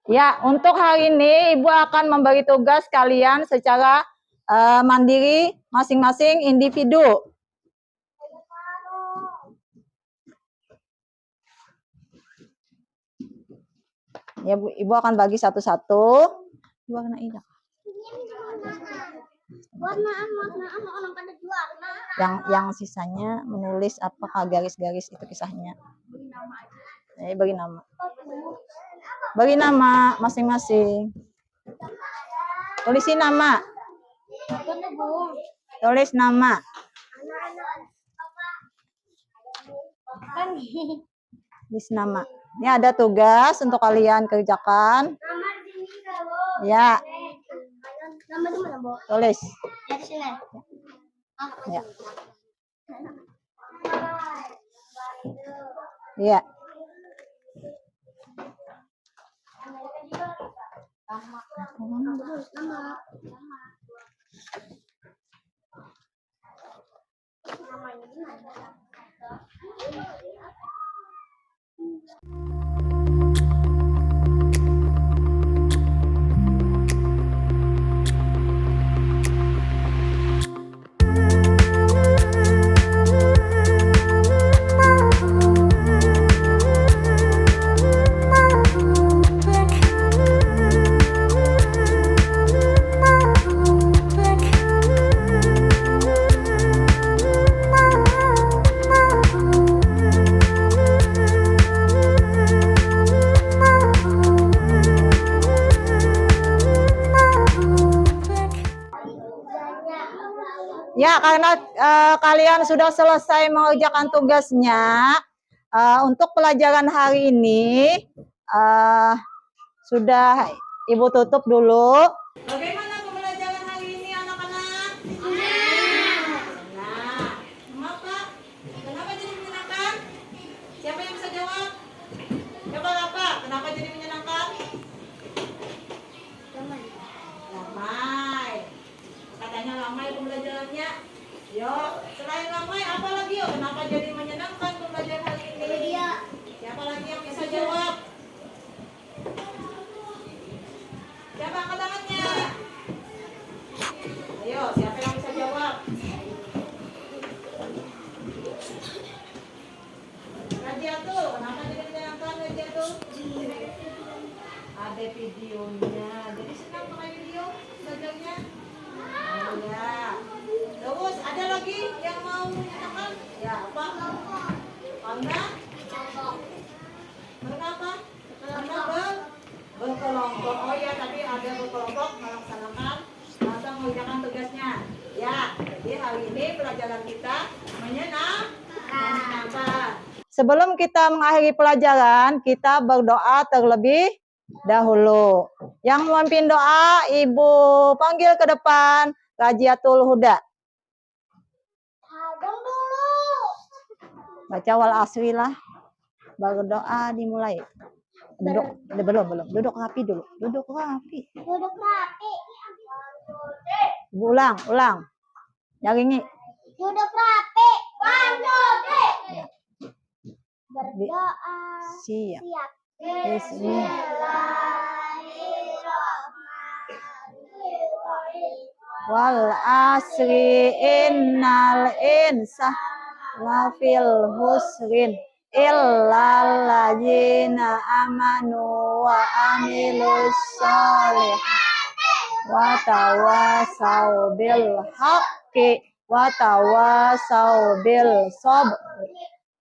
Ya, untuk hari ini Ibu akan memberi tugas kalian secara mandiri masing-masing individu. Ya, Ibu akan bagi satu-satu. Warna ini. Warna orang pada warna. Yang sisanya menulis apakah garis-garis itu kisahnya. Bagi nama. Bagi nama masing-masing. Tulisin nama. Tulis nama. Tulis nama. Ini ada tugas untuk kalian kerjakan. Nama di sini Bu. Ya. Nama di mana, Bu? Tulis. Di sini. Ya. Iya. Ya, karena kalian sudah selesai mengerjakan tugasnya, untuk pelajaran hari ini sudah Ibu tutup dulu. Bagaimana pembelajaran hari ini anak-anak? Nah, kenapa? Kenapa jadi menyenangkan? Siapa yang bisa jawab? Coba apa? Kenapa jadi menyenangkan? Ramai. Katanya ramai pembelajarannya. Yuk, selain ramai apa lagi yuk? Kenapa jadi menyenangkan pembelajaran hari ini? Siapa lagi yang bisa jawab? Siapa angkat tangannya? Ayo, siapa yang bisa jawab? Radiatul, kenapa jadi menyenangkan Radiatul? Ada videonya. Jadi senang pakai video belajarnya? Oh ya. Terus ada lagi yang mau menyenangkan? Ya, apa? Karena? Kenapa? Karena berkelompok. Oh ya, tadi ada berkelompok melaksanakan atau mengerjakan tugasnya. Ya, jadi hari ini pelajaran kita menyenangkan. Sebelum kita mengakhiri pelajaran, kita berdoa terlebih dahulu. Yang memimpin doa, Ibu panggil ke depan Rajiatul Huda. Baca wal asri lah. Baru doa dimulai. Belum. Duduk rapi dulu. Duduk rapi. Ulang. Nyaringi. Duduk rapi. 1, 2, 3. Ya. Berdoa. Siap. Siap. Wal asri innal insana lafil husrin illal ladzina amanu wa amilus sholihati wa tawasau bil haqqi wa tawasau bil sabr.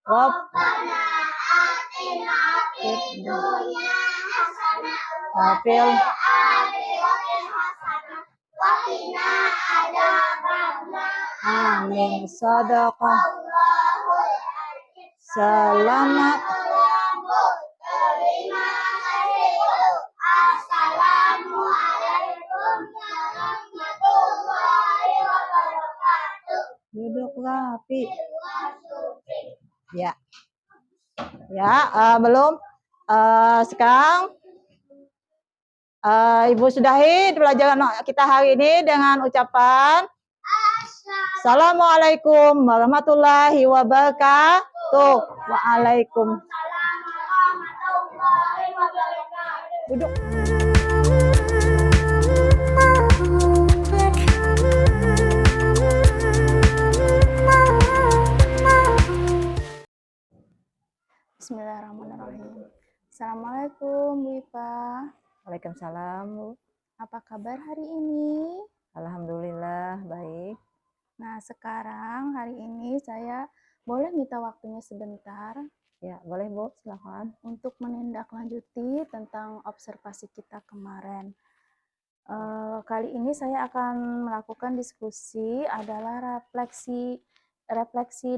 Rabbana atina fid dunya hasanah wa Wafil fil akhirati hasanah wa qina adzabannar. amin sadaqah Allahul adzim. selamat Terima kasih, Bu. Assalamualaikum warahmatullahi wabarakatuh. duduk rapi. Wasufi. Ya, ya, belum. Sekarang Ibu sudahi pelajaran kita hari ini dengan ucapan Assalamualaikum warahmatullahi wabarakatuh. Waalaikumsalam warahmatullahi wabarakatuh. Duduk. Bismillahirrahmanirrahim. Assalamualaikum Bu Ipa. Waalaikumsalam, Bu. Apa kabar hari ini? Alhamdulillah baik. Nah, sekarang hari ini saya boleh minta waktunya sebentar Ya, boleh, Bu. Silakan. untuk menindaklanjuti tentang observasi kita kemarin. Kali ini saya akan melakukan diskusi adalah refleksi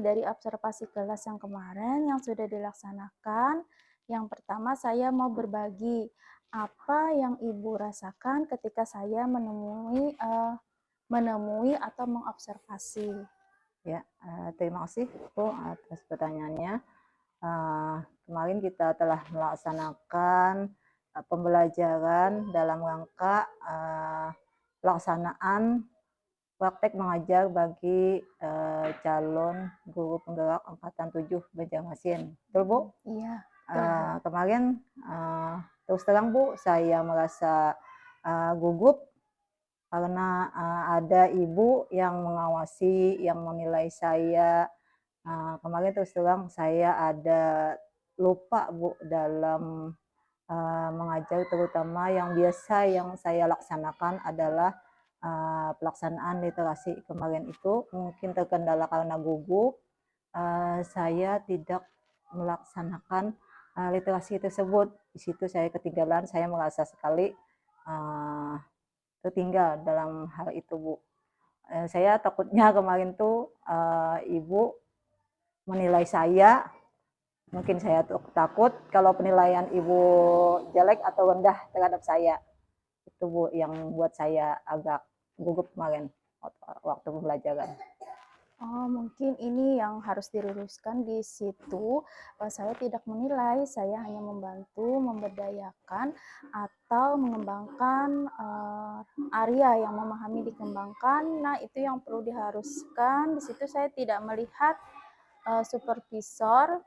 dari observasi kelas yang kemarin yang sudah dilaksanakan. Yang pertama saya mau berbagi apa yang Ibu rasakan ketika saya menemui atau mengobservasi. Ya, terima kasih, Bu, atas pertanyaannya. Kemarin kita telah melaksanakan pembelajaran dalam rangka pelaksanaan praktek mengajar bagi calon guru penggerak angkatan 7 Banjarmasin. Betul, Bu? Iya. Kemarin terus terang, Bu, saya merasa gugup karena ada ibu yang mengawasi, yang menilai saya. Kemarin terus terang saya ada lupa, Bu, dalam mengajar, terutama yang biasa yang saya laksanakan adalah pelaksanaan literasi. Kemarin itu mungkin terkendala karena gugup, saya tidak melaksanakan literasi tersebut. Di situ saya ketinggalan, saya merasa sekali tertinggal dalam hal itu, Bu. Saya takutnya kemarin tuh ibu menilai saya, mungkin saya takut kalau penilaian ibu jelek atau rendah terhadap saya. Itu, Bu, yang buat saya agak gugup kemarin waktu pembelajaran. Oh, mungkin ini yang harus diluruskan di situ. Saya tidak menilai, saya hanya membantu, memberdayakan, atau mengembangkan area yang memahami dikembangkan. Nah, itu yang perlu diharuskan. Di situ saya tidak melihat supervisor,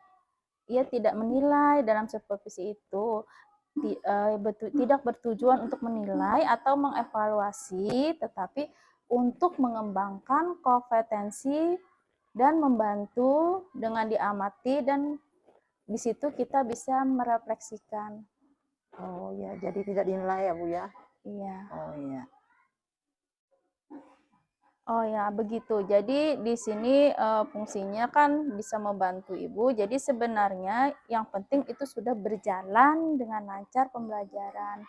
ia tidak menilai dalam supervisi itu. Tidak bertujuan untuk menilai atau mengevaluasi, tetapi untuk mengembangkan kompetensi dan membantu dengan diamati, dan di situ kita bisa merefleksikan. Oh ya, jadi tidak dinilai ya, Bu, ya? Iya. Oh iya. Oh ya, begitu. Jadi di sini fungsinya kan bisa membantu Ibu. Jadi sebenarnya yang penting itu sudah berjalan dengan lancar pembelajaran.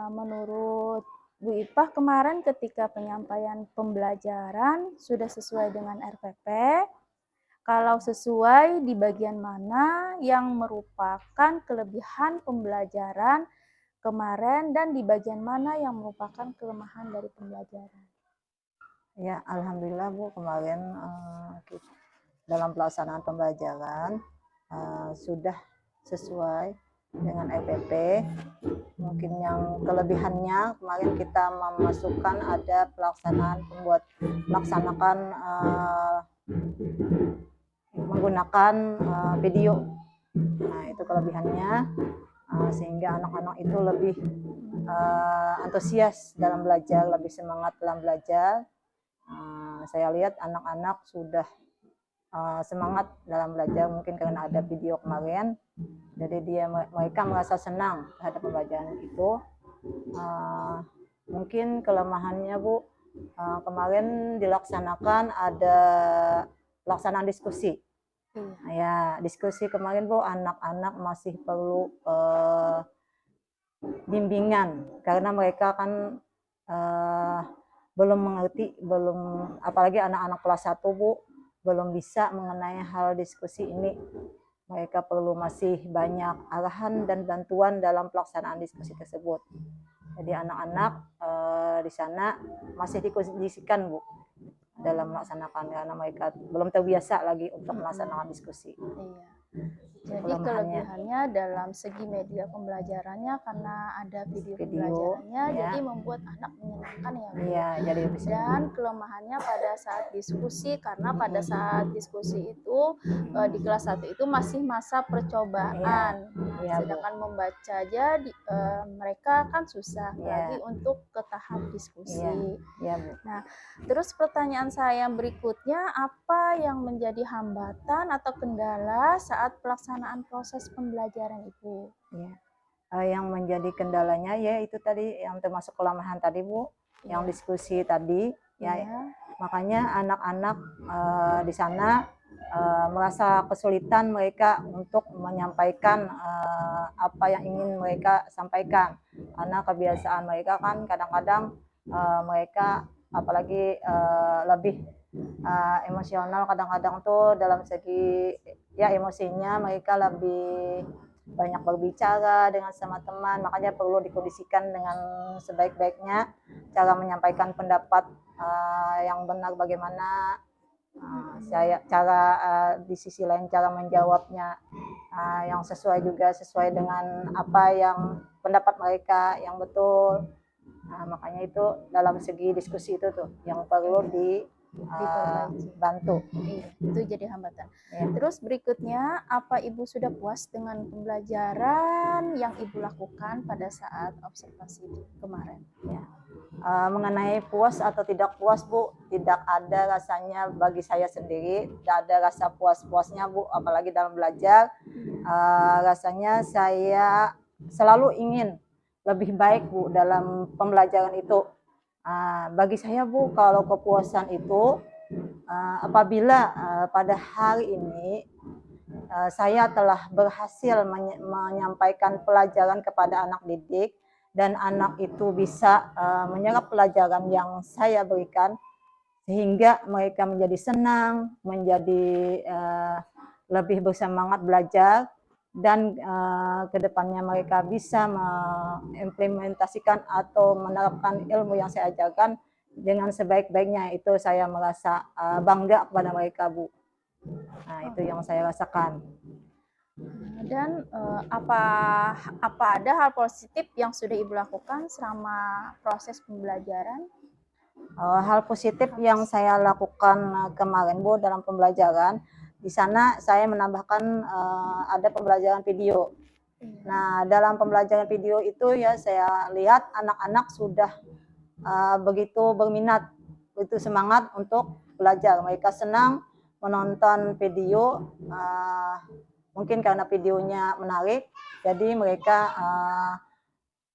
Menurut Bu Ipah kemarin ketika penyampaian pembelajaran sudah sesuai dengan RPP. Kalau sesuai, di bagian mana yang merupakan kelebihan pembelajaran kemarin dan di bagian mana yang merupakan kelemahan dari pembelajaran? Ya, alhamdulillah, Bu, kemarin dalam pelaksanaan pembelajaran sudah sesuai dengan RPP. Mungkin yang kelebihannya kemarin kita memasukkan ada melaksanakan menggunakan video. Nah, itu kelebihannya, sehingga anak-anak itu lebih antusias dalam belajar, lebih semangat dalam belajar. Saya lihat anak-anak sudah semangat dalam belajar, mungkin karena ada video kemarin, jadi mereka merasa senang terhadap pembelajaran itu. Mungkin kelemahannya, Bu, kemarin dilaksanakan ada pelaksanaan diskusi. Iya. Ya, diskusi kemarin Bu, anak-anak masih perlu bimbingan karena mereka kan eh, belum mengerti, belum, apalagi anak-anak kelas 1 Bu, belum bisa mengenai hal diskusi ini. Mereka perlu masih banyak arahan dan bantuan dalam pelaksanaan diskusi tersebut. Jadi anak-anak di sana masih dikondisikan Bu dalam melaksanakan karena mereka belum terbiasa lagi untuk melaksanakan diskusi. Iya. Jadi Kelemahannya. kelebihannya dalam segi media pembelajarannya karena ada video Video, pembelajarannya, ya. jadi membuat anak menyenangkan ya Bu. Iya, jadi bisa. Dan kelemahannya pada saat diskusi, karena pada saat diskusi itu di kelas 1 itu masih masa percobaan. Iya, Bu. Sedangkan membaca aja mereka kan susah, Iya. lagi untuk ke tahap diskusi. Iya, Bu. Nah, terus pertanyaan saya berikutnya, apa yang menjadi hambatan atau kendala saat pelaksanaan proses pembelajaran Ibu? Iya. Yang menjadi kendalanya ya itu tadi yang termasuk kelemahan tadi Bu, yang Iya. diskusi tadi ya. Iya. Makanya anak-anak di sana merasa kesulitan mereka untuk menyampaikan apa yang ingin mereka sampaikan karena kebiasaan mereka kan kadang-kadang mereka apalagi lebih emosional, kadang-kadang tuh dalam segi ya emosinya mereka lebih banyak berbicara dengan sama teman, makanya perlu dikondisikan dengan sebaik-baiknya cara menyampaikan pendapat yang benar bagaimana, cara di sisi lain cara menjawabnya yang sesuai juga sesuai dengan apa yang pendapat mereka yang betul. Makanya itu dalam segi diskusi itu tuh yang perlu dibantu. Iya, itu jadi hambatan. Ya. Terus berikutnya, apa Ibu sudah puas dengan pembelajaran yang Ibu lakukan pada saat observasi kemarin? Ya. Mengenai puas atau tidak puas Bu, tidak ada rasanya bagi saya sendiri, tidak ada rasa puas-puasnya Bu, apalagi dalam belajar. Rasanya saya selalu ingin lebih baik Bu dalam pembelajaran itu. Bagi saya Bu, kalau kepuasan itu apabila pada hari ini saya telah berhasil menyampaikan pelajaran kepada anak didik dan anak itu bisa menyerap pelajaran yang saya berikan sehingga mereka menjadi senang, menjadi lebih bersemangat belajar dan kedepannya mereka bisa mengimplementasikan atau menerapkan ilmu yang saya ajarkan dengan sebaik-baiknya. Itu saya merasa bangga kepada mereka Bu. Nah, itu yang saya rasakan. Dan apa ada hal positif yang sudah Ibu lakukan selama proses pembelajaran? Hal positif yang saya lakukan kemarin Bu dalam pembelajaran, di sana saya menambahkan ada pembelajaran video. Nah, dalam pembelajaran video itu ya saya lihat anak-anak sudah begitu berminat, begitu semangat untuk belajar. Mereka senang menonton video, mungkin karena videonya menarik, jadi mereka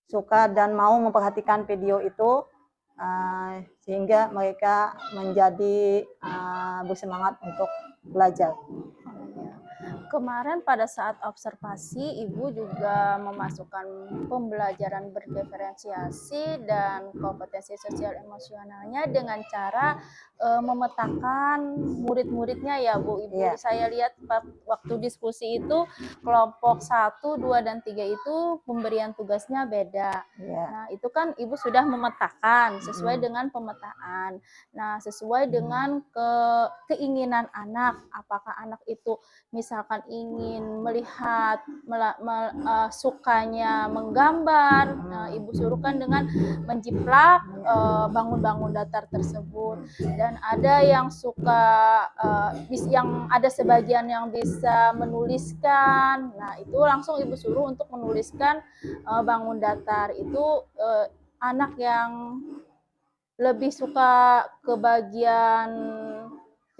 suka dan mau memperhatikan video itu sehingga mereka menjadi bersemangat untuk belajar. Kemarin pada saat observasi, Ibu juga memasukkan pembelajaran berdiferensiasi dan kompetensi sosial emosionalnya dengan cara memetakan murid-muridnya ya Bu. Ibu, Iya. saya lihat waktu diskusi itu kelompok 1, 2, dan 3 itu pemberian tugasnya beda. Iya. Nah, itu kan Ibu sudah memetakan sesuai dengan pemetaan. Nah, sesuai dengan keinginan anak, apakah anak itu misalkan ingin melihat sukanya menggambar, Ibu suruhkan dengan menjiplak bangun-bangun datar tersebut. Dan ada yang suka yang ada sebagian yang bisa menuliskan, nah itu langsung Ibu suruh untuk menuliskan bangun datar. Itu anak yang lebih suka ke bagian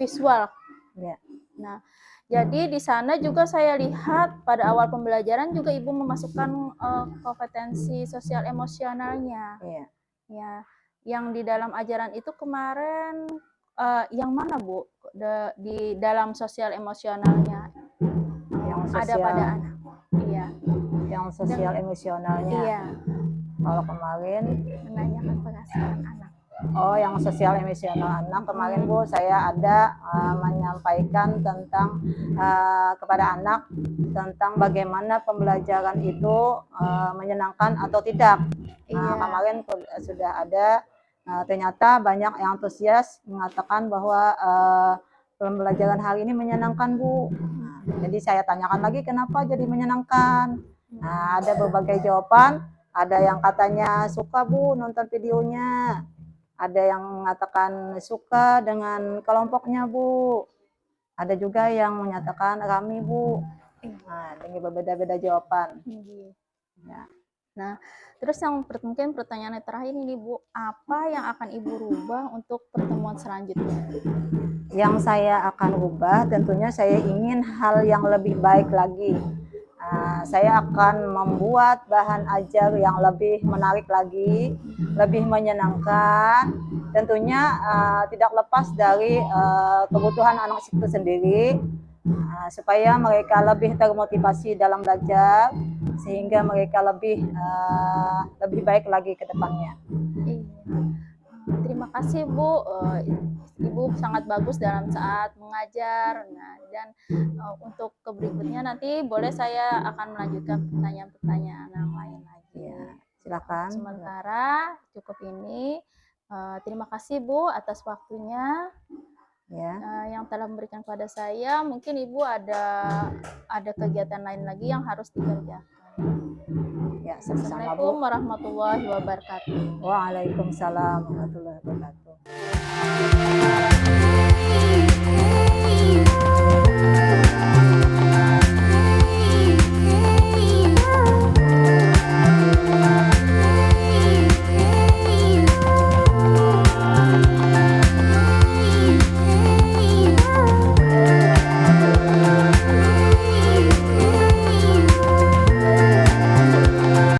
visual. Iya. Nah, jadi di sana juga saya lihat pada awal pembelajaran juga Ibu memasukkan kompetensi sosial emosionalnya. Iya. Ya, yang di dalam ajaran itu kemarin yang mana Bu di dalam sosial emosionalnya Yang ada sosial, pada anak? Iya, yang sosial emosionalnya. iya, Kalau kemarin, menanyakan penghasilan anak. oh yang sosial emosional anak kemarin Bu, saya ada menyampaikan tentang kepada anak tentang bagaimana pembelajaran itu menyenangkan atau tidak. Iya, Kemarin sudah ada, ternyata banyak yang antusias mengatakan bahwa pembelajaran hari ini menyenangkan Bu. Jadi saya tanyakan lagi kenapa jadi menyenangkan. Ada berbagai jawaban, ada yang katanya suka Bu nonton videonya, ada yang mengatakan suka dengan kelompoknya Bu, ada juga yang menyatakan rame Bu. Dengan berbeda-beda jawaban. iya. Ya. Nah, terus yang mungkin pertanyaan yang terakhir ini Bu, apa yang akan Ibu rubah untuk pertemuan selanjutnya? Yang saya akan ubah tentunya saya ingin hal yang lebih baik lagi. Saya akan membuat bahan ajar yang lebih menarik lagi, lebih menyenangkan. Tentunya tidak lepas dari kebutuhan anak itu sendiri, supaya mereka lebih termotivasi dalam belajar, sehingga mereka lebih baik lagi ke depannya. Iya. Terima kasih Bu, Ibu sangat bagus dalam saat mengajar. Nah, dan untuk berikutnya nanti boleh saya akan melanjutkan pertanyaan-pertanyaan yang lain lagi. Ya, silakan. Sementara cukup ini. Terima kasih Bu atas waktunya Ya. yang telah memberikan kepada saya. Mungkin Ibu ada kegiatan lain lagi yang harus dikerjakan. Ya, sama-sama Assalamualaikum Bu. warahmatullahi wabarakatuh. Waalaikumsalam warahmatullahi wabarakatuh.